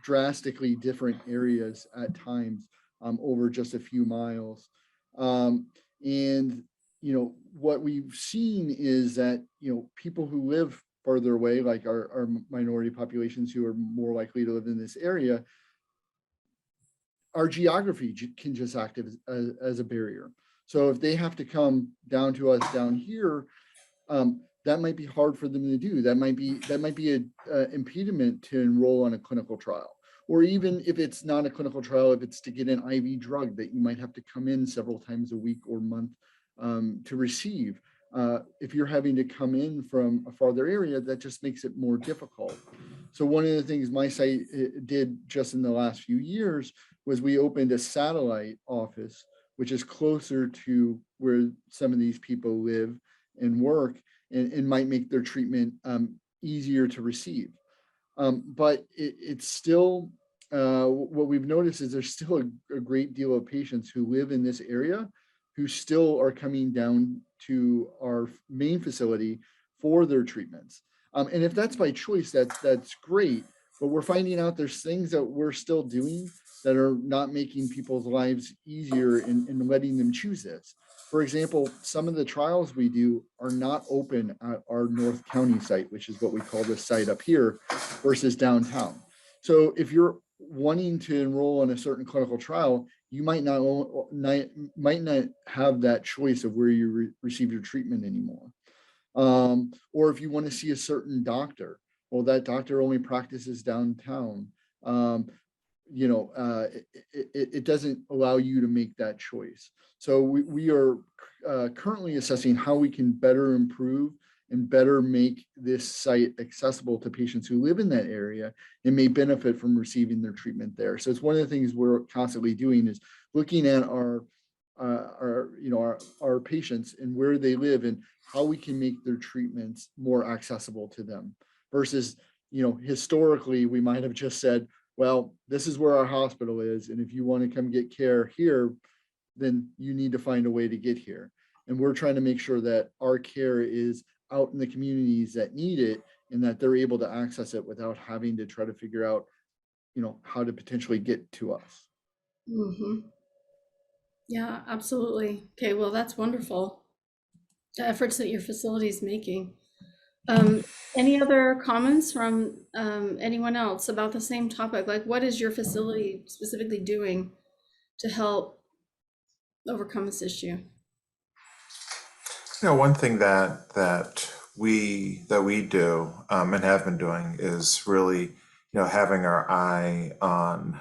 drastically different areas at times over just a few miles. And what we've seen is that people who live further away, like our minority populations who are more likely to live in this area, our geography can just act as a barrier. So if they have to come down to us down here, that might be hard for them to do. That might be an impediment to enroll on a clinical trial. Or even if it's not a clinical trial, if it's to get an IV drug that you might have to come in several times a week or month to receive. If you're having to come in from a farther area, that just makes it more difficult. So one of the things my site did just in the last few years was we opened a satellite office, which is closer to where some of these people live and work, and might make their treatment easier to receive. But it's still, what we've noticed is there's still a great deal of patients who live in this area who still are coming down to our main facility for their treatments. And if that's by choice, that's great. But we're finding out there's things that we're still doing that are not making people's lives easier in letting them choose this. For example, some of the trials we do are not open at our North County site, which is what we call this site up here, versus downtown. So if you're wanting to enroll in a certain clinical trial, you might not have that choice of where you receive your treatment anymore. Or if you want to see a certain doctor, well, that doctor only practices downtown. It doesn't allow you to make that choice. So we are currently assessing how we can better improve and better make this site accessible to patients who live in that area and may benefit from receiving their treatment there. So it's one of the things we're constantly doing is looking at our patients and where they live and how we can make their treatments more accessible to them versus, historically we might have just said, well, this is where our hospital is, and if you want to come get care here, then you need to find a way to get here. And we're trying to make sure that our care is out in the communities that need it and that they're able to access it without having to try to figure out, how to potentially get to us. Mm-hmm. Yeah, absolutely. Okay, well, that's wonderful. The efforts that your facility is making. Any other comments from anyone else about the same topic? Like, what is your facility specifically doing to help overcome this issue? One thing that we do and have been doing is really, having our eye on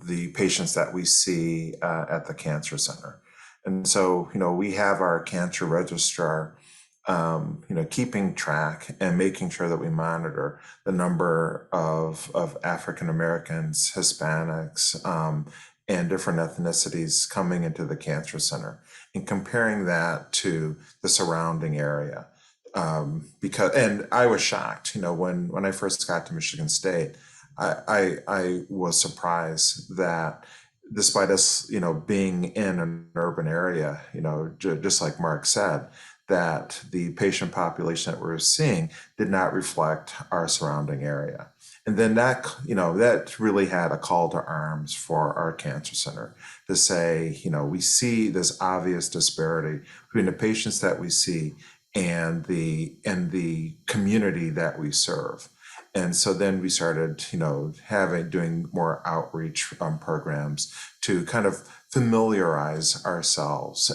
the patients that we see at the cancer center. And so, we have our cancer registrar, keeping track and making sure that we monitor the number of African Americans, Hispanics, and different ethnicities coming into the cancer center and comparing that to the surrounding area. And I was shocked, when I first got to Michigan State, I was surprised that despite us, being in an urban area, just like Mark said, that the patient population that we're seeing did not reflect our surrounding area. And then that really had a call to arms for our cancer center to say, we see this obvious disparity between the patients that we see and the community that we serve. And so then we started, doing more outreach programs to kind of familiarize ourselves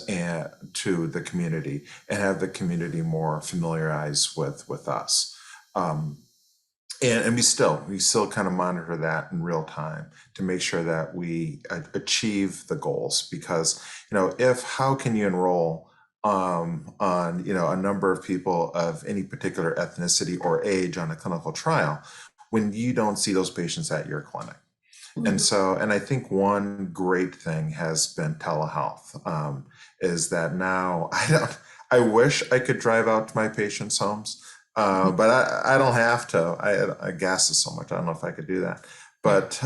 to the community and have the community more familiarized with us. And we still kind of monitor that in real time to make sure that we achieve the goals, because, how can you enroll on a number of people of any particular ethnicity or age on a clinical trial when you don't see those patients at your clinic? And so, and I think one great thing has been telehealth, is that now I wish I could drive out to my patients' homes, but I don't have to. I gas is so much. I don't know if I could do that. But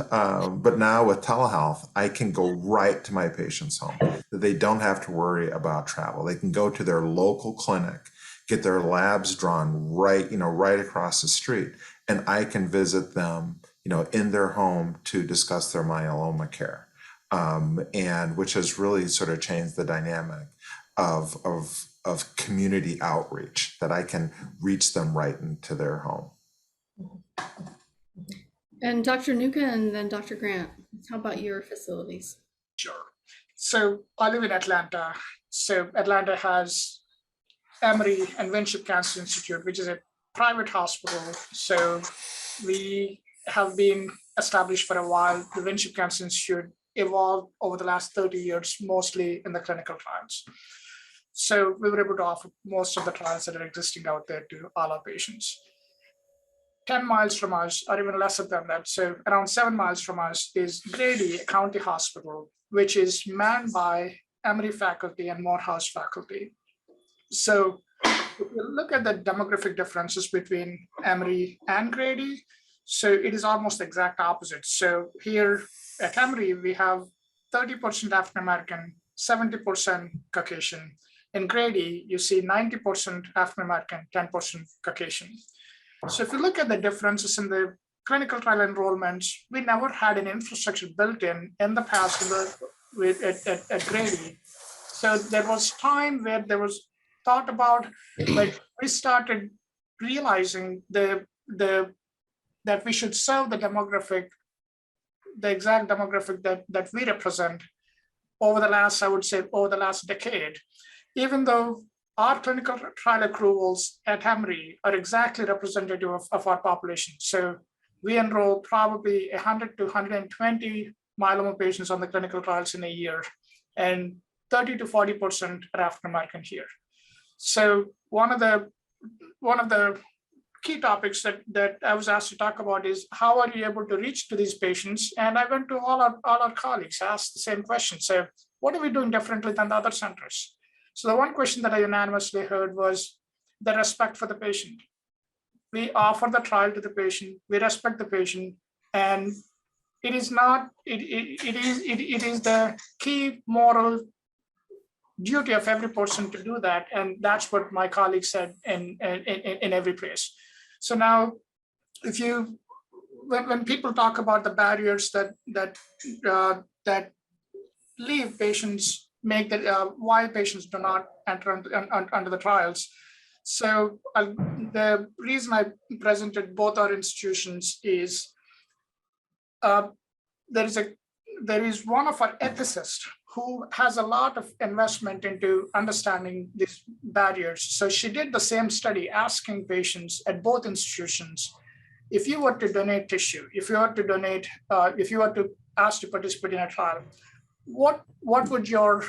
now with telehealth, I can go right to my patient's home. They don't have to worry about travel. They can go to their local clinic, get their labs drawn right across the street, and I can visit them, in their home to discuss their myeloma care. and which has really sort of changed the dynamic of community outreach, that I can reach them right into their home. And Dr. Nuka and then Dr. Grant, how about your facilities? Sure. So I live in Atlanta. So Atlanta has Emory and Winship Cancer Institute, which is a private hospital. So we have been established for a while. The Winship Cancer Institute evolved over the last 30 years, mostly in the clinical trials. So we were able to offer most of the trials that are existing out there to all our patients. 10 miles from us, or even lesser than that, so around 7 miles from us, is Grady County Hospital, which is manned by Emory faculty and Morehouse faculty. So if you look at the demographic differences between Emory and Grady, so it is almost the exact opposite. So here at Emory, we have 30% African American, 70% Caucasian. In Grady, you see 90% African American, 10% Caucasian. So if you look at the differences in the clinical trial enrollments, we never had an infrastructure built in the past at Grady. So there was time where there was thought about, but we started realizing that we should serve the demographic, the exact demographic that we represent over the last, I would say, over the last decade. Even though our clinical trial accruals at Emory are exactly representative of our population. So we enroll probably 100 to 120 myeloma patients on the clinical trials in a year, and 30 to 40% are African American here. So one of the key topics that I was asked to talk about is how are you able to reach to these patients? And I went to all our colleagues, asked the same question. So what are we doing differently than the other centers? So the one question that I unanimously heard was the respect for the patient. We offer the trial to the patient, we respect the patient, and it is the key moral duty of every person to do that. And that's what my colleagues said in every place. So now, when people talk about the barriers that leave patients, make that why patients do not enter under the trials. So the reason I presented both our institutions is there is one of our ethicists who has a lot of investment into understanding these barriers. So she did the same study asking patients at both institutions, if you were to donate tissue, if you were to ask to participate in a trial, what would your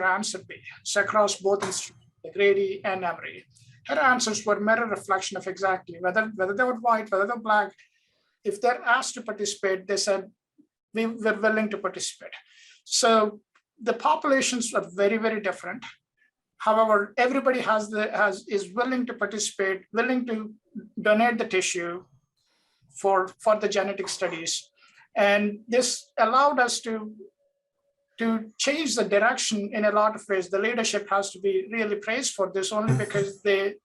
answer be? So across both institutions, Grady and Emory, her answers were mirror reflection of exactly whether they were white, whether they're black. If they're asked to participate, they said we're willing to participate. So the populations are very, very different. However, everybody is willing to participate, willing to donate the tissue for the genetic studies, and this allowed us to change the direction in a lot of ways. The leadership has to be really praised for this, only because they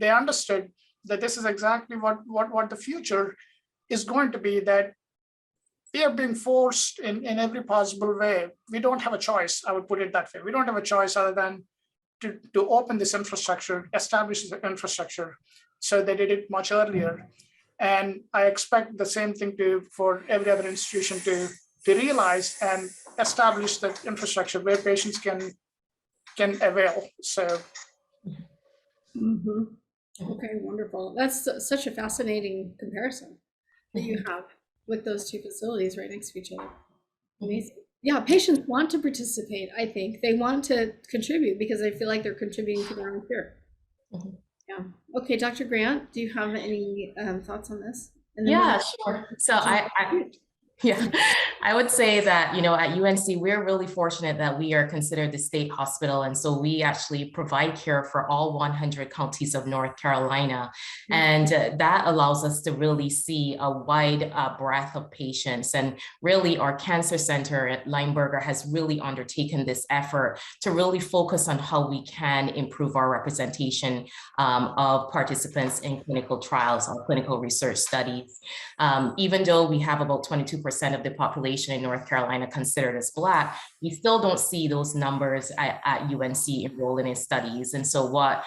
understood that this is exactly what the future is going to be, that we are being forced in every possible way. We don't have a choice, I would put it that way. We don't have a choice other than to open this infrastructure, establish the infrastructure. So they did it much earlier. And I expect the same thing for every other institution to realize and establish that infrastructure where patients can avail. So. Mm-hmm. Okay, wonderful. That's such a fascinating comparison that you have with those two facilities right next to each other. Amazing. Yeah, patients want to participate, I think. They want to contribute because they feel like they're contributing to their own care. Yeah. Okay, Dr. Grant, do you have any thoughts on this? And then yeah, sure. So I would say that, at UNC, we're really fortunate that we are considered the state hospital. And so we actually provide care for all 100 counties of North Carolina. And that allows us to really see a wide breadth of patients. And really our cancer center at Lineberger has really undertaken this effort to really focus on how we can improve our representation of participants in clinical trials or clinical research studies. Even though we have about 22% 40% of the population in North Carolina considered as Black, we still don't see those numbers at UNC enrolling in studies. And so what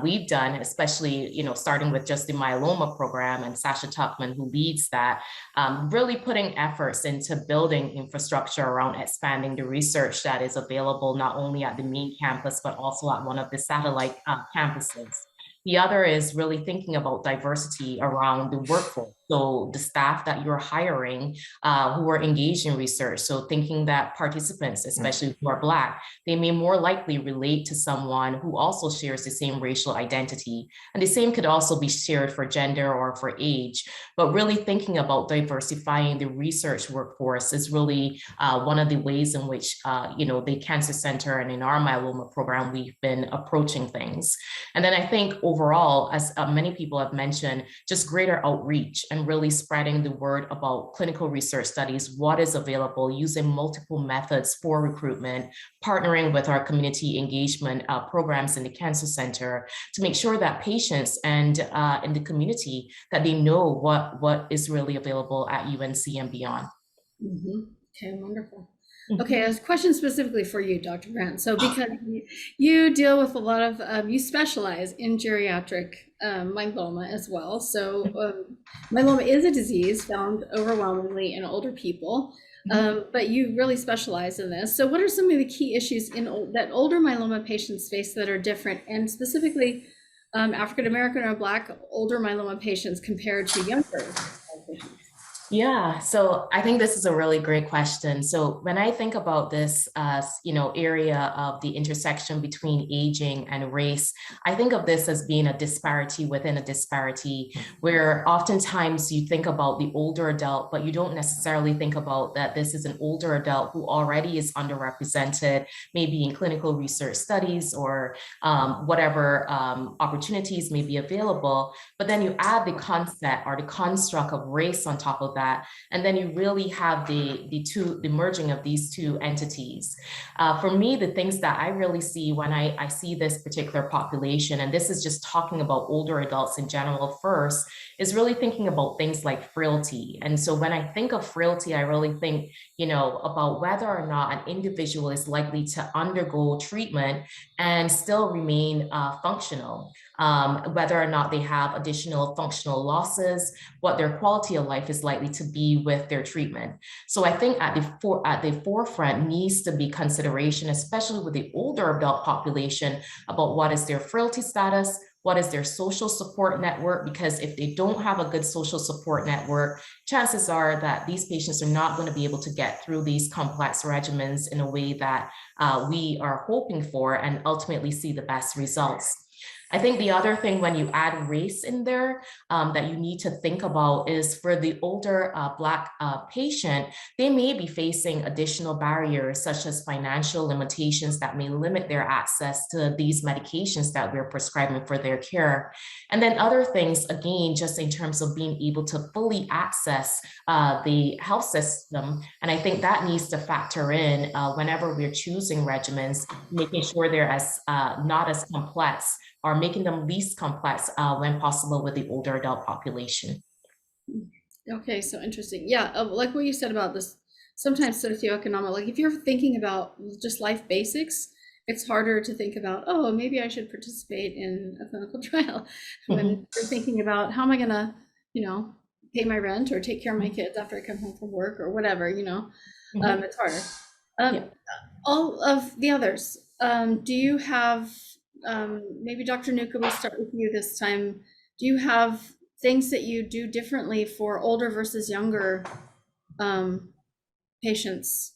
we've done, especially, starting with just the myeloma program and Sasha Tuckman, who leads that, really putting efforts into building infrastructure around expanding the research that is available not only at the main campus, but also at one of the satellite campuses. The other is really thinking about diversity around the workforce. So the staff that you're hiring who are engaged in research. So thinking that participants, especially who are Black, they may more likely relate to someone who also shares the same racial identity. And the same could also be shared for gender or for age. But really thinking about diversifying the research workforce is really one of the ways in which, the Cancer Center and in our myeloma program, we've been approaching things. And then I think overall, as many people have mentioned, just greater outreach and really spreading the word about clinical research studies, what is available, using multiple methods for recruitment, partnering with our community engagement programs in the Cancer Center to make sure that patients and in the community, that they know what is really available at UNC and beyond. Mm-hmm. Okay, wonderful. Okay, a question specifically for you, Dr. Grant. So because you deal with a lot of, you specialize in geriatric myeloma as well. So myeloma is a disease found overwhelmingly in older people, but you really specialize in this. So what are some of the key issues that older myeloma patients face that are different, and specifically African-American or Black older myeloma patients compared to younger patients? Yeah, so I think this is a really great question. So when I think about this, area of the intersection between aging and race, I think of this as being a disparity within a disparity, where oftentimes you think about the older adult, but you don't necessarily think about that this is an older adult who already is underrepresented, maybe in clinical research studies or whatever opportunities may be available. But then you add the concept or the construct of race on top of that, and then you really have the merging of these two entities. For me, the things that I really see when I see this particular population, and this is just talking about older adults in general first, is really thinking about things like frailty. And so when I think of frailty, I really think, about whether or not an individual is likely to undergo treatment and still remain functional. Whether or not they have additional functional losses, what their quality of life is likely to be with their treatment. So I think at the forefront needs to be consideration, especially with the older adult population, about what is their frailty status, what is their social support network, because if they don't have a good social support network, chances are that these patients are not going to be able to get through these complex regimens in a way that we are hoping for and ultimately see the best results. I think the other thing when you add race in there that you need to think about is for the older Black patient, they may be facing additional barriers such as financial limitations that may limit their access to these medications that we're prescribing for their care. And then other things, again, just in terms of being able to fully access the health system. And I think that needs to factor in whenever we're choosing regimens, making sure they're not as complex, or making them least complex when possible with the older adult population. Okay, so interesting. Yeah, like what you said about this, sometimes socioeconomic, like if you're thinking about just life basics, it's harder to think about, oh, maybe I should participate in a clinical trial. When you're thinking about how am I gonna, pay my rent or take care of my kids after I come home from work or whatever, it's harder. All of the others, do you have, maybe Dr. Nuka, we'll start with you this time. Do you have things that you do differently for older versus younger patients?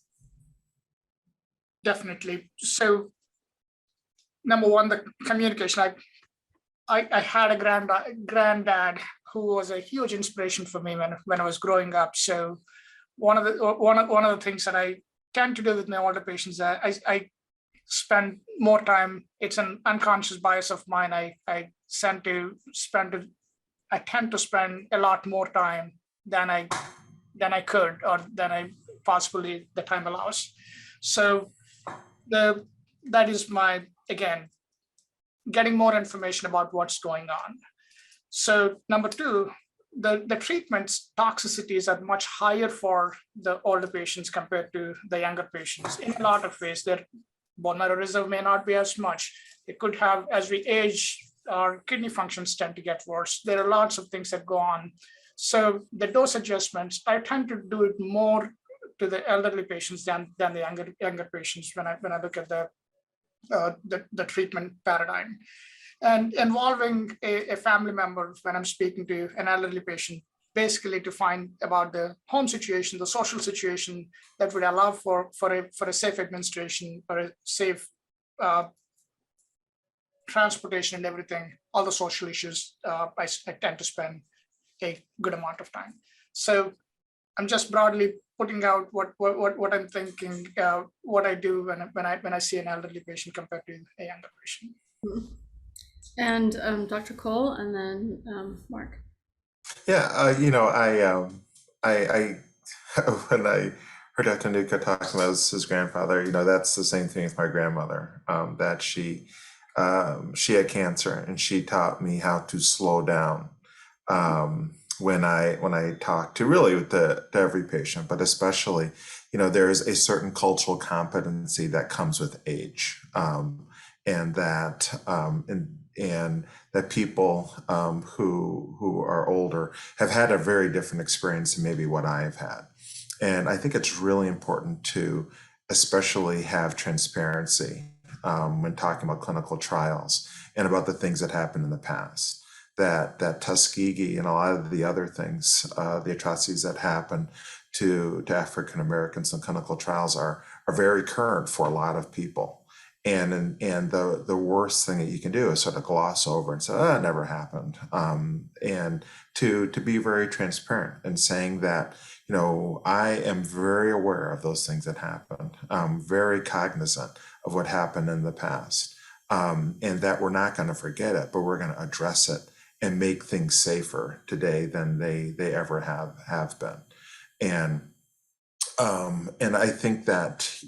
Definitely. So number one, the communication. I had a granddad who was a huge inspiration for me when I was growing up. So one of the things that I tend to do with my older patients, I spend more time. It's an unconscious bias of mine. I tend to spend a lot more time than I could, or than I possibly the time allows. So that is my, again, getting more information about what's going on. So number two, the treatment's toxicities are much higher for the older patients compared to the younger patients. In a lot of ways, their bone marrow reserve may not be as much. It could have, as we age, our kidney functions tend to get worse. There are lots of things that go on. So the dose adjustments, I tend to do it more to the elderly patients than the younger patients when I look at the treatment paradigm. And involving a family member when I'm speaking to an elderly patient, basically to find about the home situation, the social situation that would allow for a safe administration or a safe transportation and everything, all the social issues, I tend to spend a good amount of time. So I'm just broadly putting out what I'm thinking, what I do when I see an elderly patient compared to a younger patient. And Dr. Cole, and then Mark. Yeah, I when I heard Dr. Nuka talking about his grandfather, that's the same thing with my grandmother. That she had cancer, and she taught me how to slow down when I talk to every patient, but especially, there is a certain cultural competency that comes with age, and that people who are older have had a very different experience than maybe what I've had. And I think it's really important to especially have transparency when talking about clinical trials and about the things that happened in the past. That Tuskegee and a lot of the other things, the atrocities that happen to African Americans in clinical trials are very current for a lot of people. And the worst thing that you can do is sort of gloss over and say, oh, it never happened. And to be very transparent and saying that, I am very aware of those things that happened. I'm very cognizant of what happened in the past, and that we're not going to forget it, but we're going to address it and make things safer today than they ever have been. And I think that,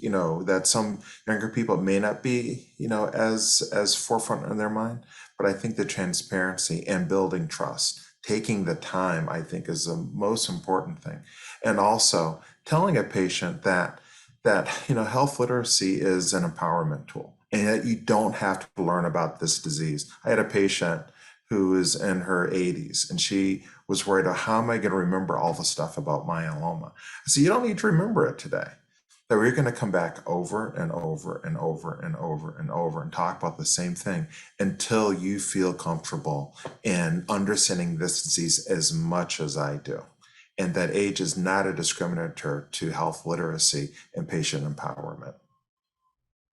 that some younger people may not be, as forefront in their mind, but I think the transparency and building trust, taking the time, I think, is the most important thing. And also telling a patient that health literacy is an empowerment tool, and that you don't have to learn about this disease. I had a patient who is in her 80s, and she was worried about, how am I going to remember all the stuff about myeloma? I said, you don't need to remember it today. That we're going to come back over and over and over and over and over and talk about the same thing until you feel comfortable in understanding this disease as much as I do. And that age is not a discriminator to health literacy and patient empowerment.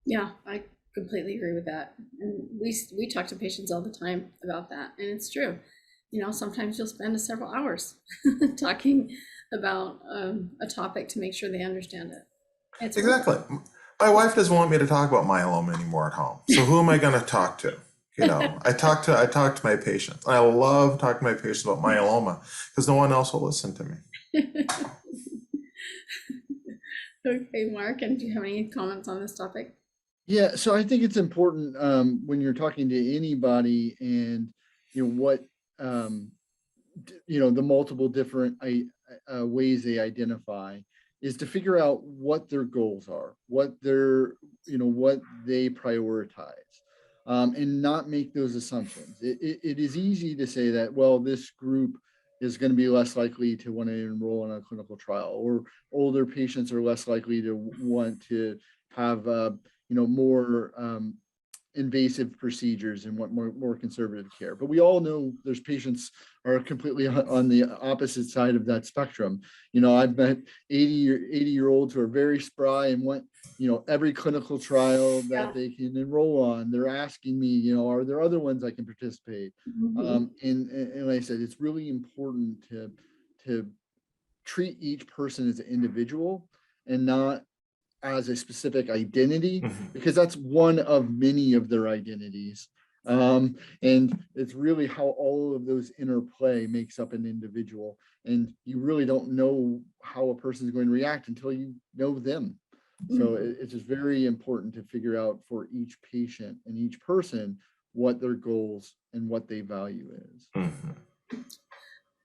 Yeah, I completely agree with that. And we talk to patients all the time about that, and it's true. Sometimes you'll spend several hours talking about a topic to make sure they understand it. It's exactly. My wife doesn't want me to talk about myeloma anymore at home. So who am I going to talk to? I talk to my patients. I love talking to my patients about myeloma because no one else will listen to me. Okay, Mark, and do you have any comments on this topic? Yeah, so I think it's important when you're talking to anybody, and what the multiple different ways they identify, is to figure out what their goals are, what what they prioritize, and not make those assumptions. It is easy to say that, well, this group is going to be less likely to want to enroll in a clinical trial, or older patients are less likely to want to have more invasive procedures and want more conservative care. But we all know there's patients are completely on the opposite side of that spectrum. I've met 80-year-olds who are very spry and want every clinical trial that they can enroll on. They're asking me, are there other ones I can participate? And like I said, it's really important to treat each person as an individual and not as a specific identity, because that's one of many of their identities. And it's really how all of those interplay makes up an individual. And you really don't know how a person is going to react until you know them. So it's just very important to figure out for each patient and each person what their goals and what they value is.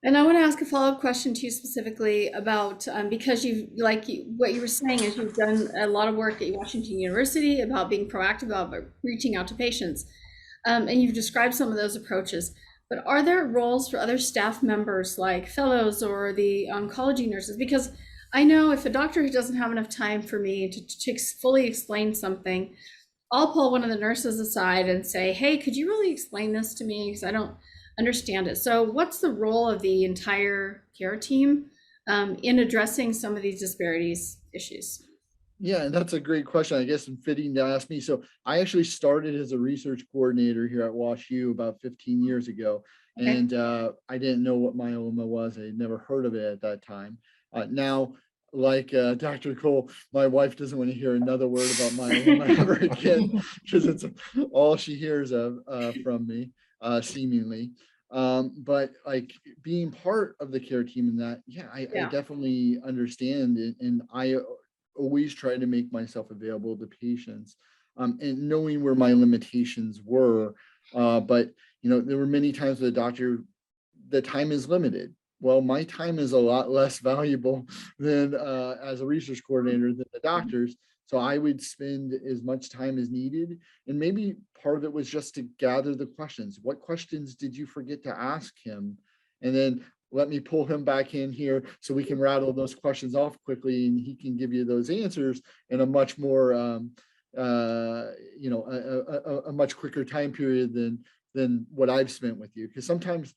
And I want to ask a follow-up question to you specifically about, because what you were saying is you've done a lot of work at Washington University about being proactive about reaching out to patients. And you've described some of those approaches. But are there roles for other staff members like fellows or the oncology nurses? Because I know if a doctor who doesn't have enough time for me to fully explain something, I'll pull one of the nurses aside and say, hey, could you really explain this to me? Because I don't understand it. So what's the role of the entire care team in addressing some of these disparities issues? Yeah, and that's a great question. I guess and fitting to ask me. So I actually started as a research coordinator here at WashU about 15 years ago. Okay. And I didn't know what myeloma was. I had never heard of it at that time. Now, like Dr. Cole, my wife doesn't want to hear another word about myeloma ever again, because it's all she hears of from me, seemingly. But like being part of the care team in that, I definitely understand it, and I always try to make myself available to patients, and knowing where my limitations were. But there were many times with the doctor, the time is limited. Well, my time is a lot less valuable than as a research coordinator than the doctor's. So I would spend as much time as needed. And maybe part of it was just to gather the questions. What questions did you forget to ask him? And then let me pull him back in here so we can rattle those questions off quickly, and he can give you those answers in a much more, a much quicker time period than what I've spent with you. Because sometimes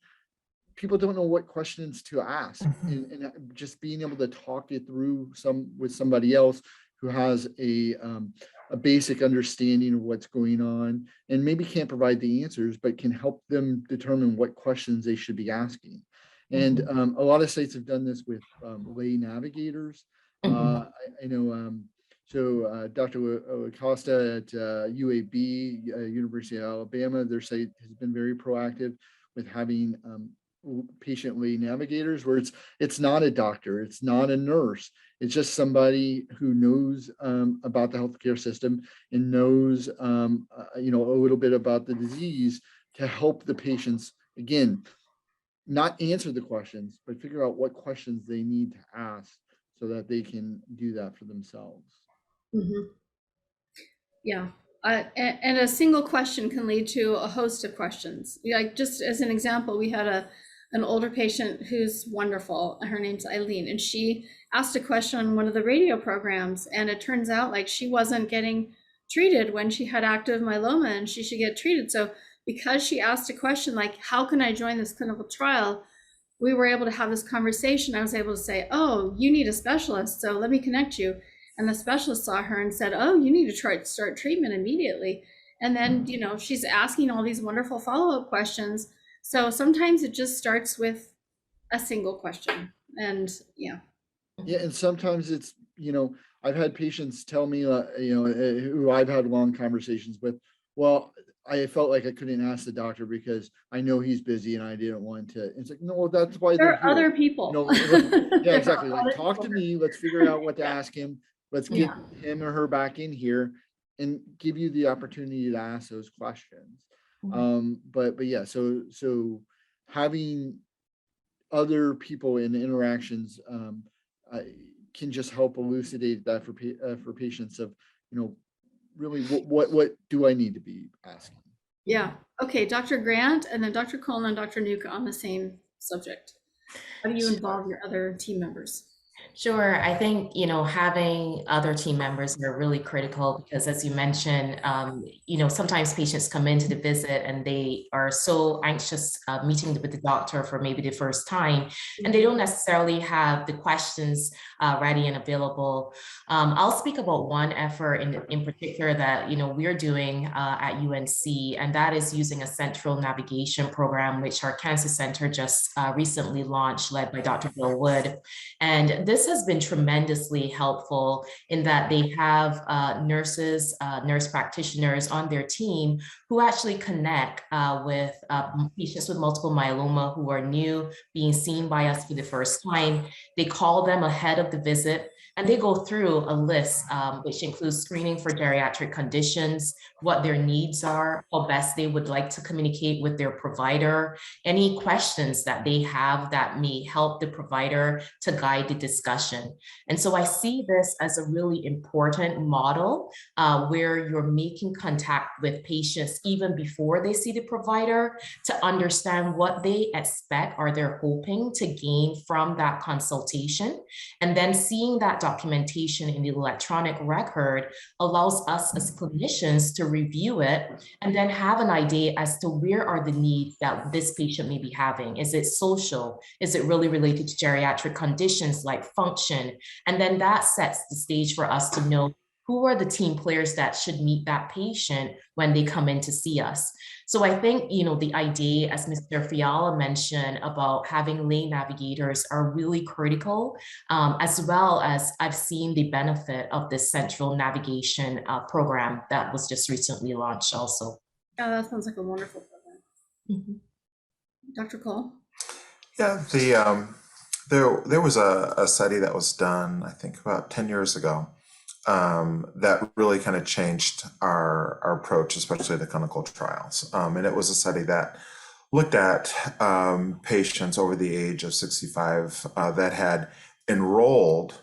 people don't know what questions to ask, and just being able to talk it through with somebody else who has a basic understanding of what's going on, and maybe can't provide the answers, but can help them determine what questions they should be asking. And a lot of sites have done this with lay navigators. I know, so Dr. Acosta at UAB, University of Alabama, their site has been very proactive with having patient lay navigators, where it's not a doctor, it's not a nurse, it's just somebody who knows about the healthcare system and knows a little bit about the disease, to help the patients, again, not answer the questions, but figure out what questions they need to ask so that they can do that for themselves. Yeah. And a single question can lead to a host of questions. Like, just as an example, we had an older patient who's wonderful. Her name's Eileen, and she asked a question on one of the radio programs, and it turns out like she wasn't getting treated when she had active myeloma, and she should get treated. So because she asked a question like, how can I join this clinical trial? We were able to have this conversation. I was able to say, oh, you need a specialist, so let me connect you. And the specialist saw her and said, oh, you need to start treatment immediately. And then, she's asking all these wonderful follow-up questions. So sometimes it just starts with a single question. And yeah, and sometimes it's, I've had patients tell me, who I've had long conversations with, well, I felt like I couldn't ask the doctor because I know he's busy and I didn't want to. It's like, no, that's why there are other people. Yeah, exactly. Like, talk to me. Let's figure out what to ask him. Let's get him or her back in here and give you the opportunity to ask those questions. But yeah, so having other people in interactions can just help elucidate that for patients of, really what do I need to be asking? Yeah. Okay, Dr. Grant, and then Dr. Coleman and Dr. Nuka on the same subject. How do you involve your other team members? Sure. I think, having other team members are really critical because, as you mentioned, sometimes patients come into the visit and they are so anxious meeting with the doctor for maybe the first time, and they don't necessarily have the questions ready and available. I'll speak about one effort in particular that, we're doing at UNC, and that is using a central navigation program, which our cancer center just recently launched, led by Dr. Bill Wood. And this has been tremendously helpful in that they have nurse practitioners on their team who actually connect with patients with multiple myeloma who are new, being seen by us for the first time. They call them ahead of the visit And they go through a list, which includes screening for geriatric conditions, what their needs are, how best they would like to communicate with their provider, any questions that they have that may help the provider to guide the discussion. And so I see this as a really important model where you're making contact with patients even before they see the provider to understand what they expect or they're hoping to gain from that consultation. And then seeing that documentation in the electronic record allows us as clinicians to review it and then have an idea as to where are the needs that this patient may be having. Is it social? Is it really related to geriatric conditions like function? And then that sets the stage for us to know who are the team players that should meet that patient when they come in to see us. So I think, the idea, as Mr. Fiala mentioned, about having lane navigators are really critical, as well as I've seen the benefit of this central navigation program that was just recently launched also. Yeah, that sounds like a wonderful program. Mm-hmm. Dr. Cole? Yeah, there was a study that was done, I think about 10 years ago, that really kind of changed our approach, especially to clinical trials. And it was a study that looked at patients over the age of 65 that had enrolled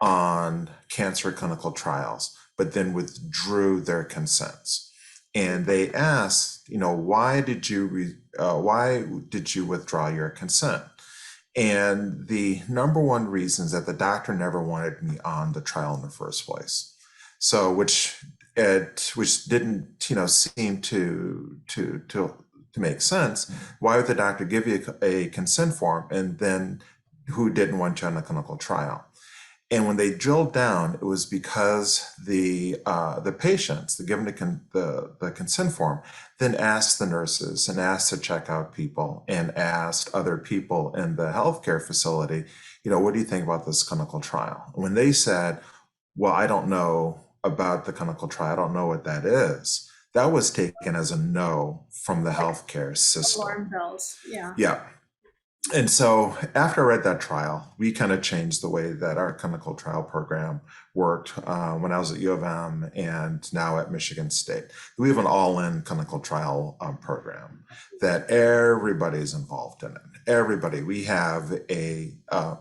on cancer clinical trials, but then withdrew their consents. And they asked, why did you withdraw your consent? And the number one reason is that the doctor never wanted me on the trial in the first place. So, which didn't, seem to make sense. Why would the doctor give you a consent form and then who didn't want you on a clinical trial? And when they drilled down, it was because the patients, given the consent form, then asked the nurses and asked the checkout people and asked other people in the healthcare facility, what do you think about this clinical trial? And when they said, well, I don't know about the clinical trial, I don't know what that is, that was taken as a no from the healthcare system. Alarm bells, yeah. Yeah. And so after I read that trial, we kind of changed the way that our clinical trial program worked when I was at U of M and now at Michigan State. We have an all-in clinical trial program that everybody's involved in it. Everybody. We have a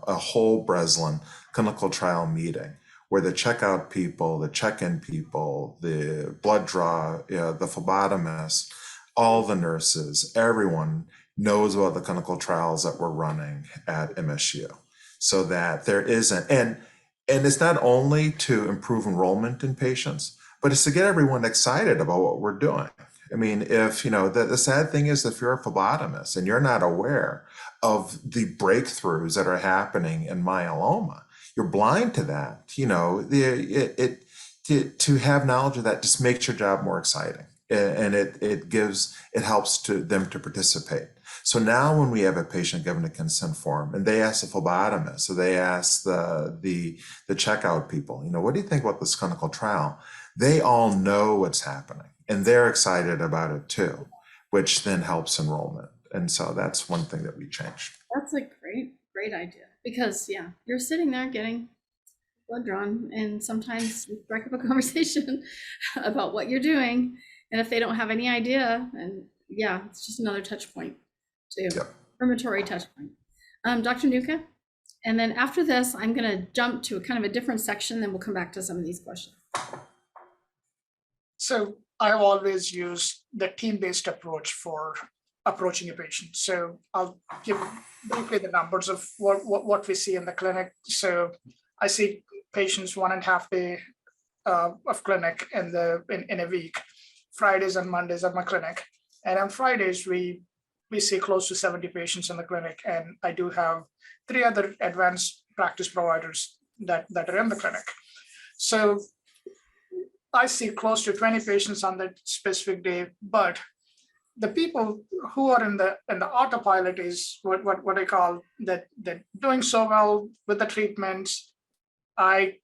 whole Breslin clinical trial meeting where the checkout people, the check-in people, the blood draw, the phlebotomist, all the nurses, everyone knows about the clinical trials that we're running at MSU, so that there isn't, and it's not only to improve enrollment in patients, but it's to get everyone excited about what we're doing. I mean, if, the sad thing is if you're a phlebotomist and you're not aware of the breakthroughs that are happening in myeloma, you're blind to that, to have knowledge of that just makes your job more exciting. And it helps them to participate. So now when we have a patient given a consent form and they ask the phlebotomist, so they ask the checkout people, what do you think about this clinical trial? They all know what's happening and they're excited about it too, which then helps enrollment. And so that's one thing that we changed. That's a great idea, because you're sitting there getting blood drawn and sometimes you strike up a conversation about what you're doing. And if they don't have any idea, and it's just another touch point too, confirmatory touch point. Dr. Nuka, and then after this, I'm going to jump to a kind of a different section, then we'll come back to some of these questions. So I've always used the team-based approach for approaching a patient. So I'll give briefly the numbers of what we see in the clinic. So I see patients 1.5 day of clinic in a week. Fridays and Mondays at my clinic. And on Fridays, we see close to 70 patients in the clinic. And I do have 3 other advanced practice providers that are in the clinic. So I see close to 20 patients on that specific day, but the people who are in the autopilot is what I call that doing so well with the treatments. I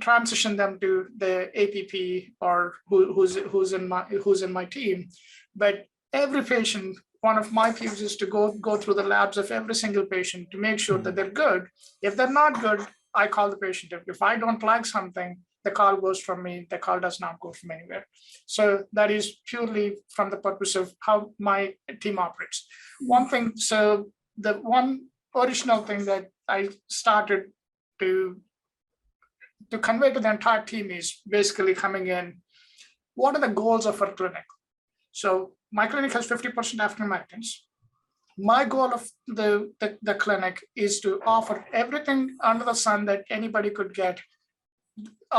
transition them to the APP or who's in my team. But every patient, one of my views is to go through the labs of every single patient to make sure that they're good. If they're not good, I call the patient. If I don't like something, the call goes from me, the call does not go from anywhere. So that is purely from the purpose of how my team operates. One thing, so the one original thing that I started to convey to the entire team is basically coming in, what are the goals of our clinic? So my clinic has 50% African Americans. My goal of the clinic is to offer everything under the sun that anybody could get,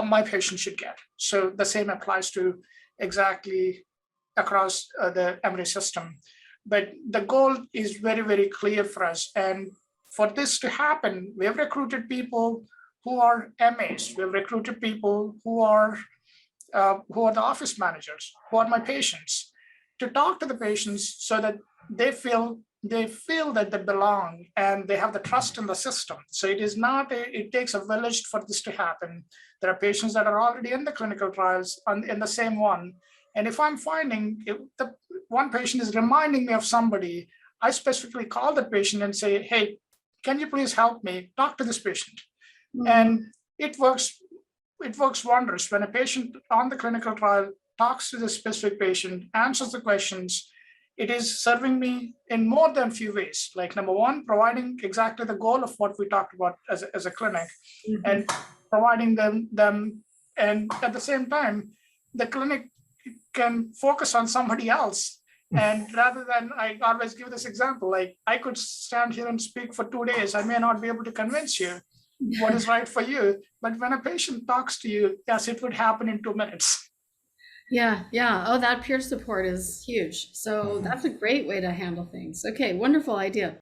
my patient should get. So the same applies to exactly across the Emory system. But the goal is very, very clear for us. And for this to happen, we have recruited people who are MAs. We have recruited people who are the office managers, who are my patients, to talk to the patients so that they feel that they belong and they have the trust in the system. So it is not, it takes a village for this to happen. There are patients that are already in the clinical trials in the same one. And if I'm finding the one patient is reminding me of somebody, I specifically call the patient and say, hey, can you please help me talk to this patient? Mm-hmm. And it works wonders when a patient on the clinical trial talks to the specific patient, answers the questions. It is serving me in more than a few ways. Like number one, providing exactly the goal of what we talked about as a clinic, mm-hmm. and providing them, and at the same time, the clinic can focus on somebody else. And rather than, I always give this example, like I could stand here and speak for 2 days. I may not be able to convince you what is right for you. But when a patient talks to you, yes, it would happen in 2 minutes. Yeah. Oh, that peer support is huge. So that's a great way to handle things. Okay, wonderful idea.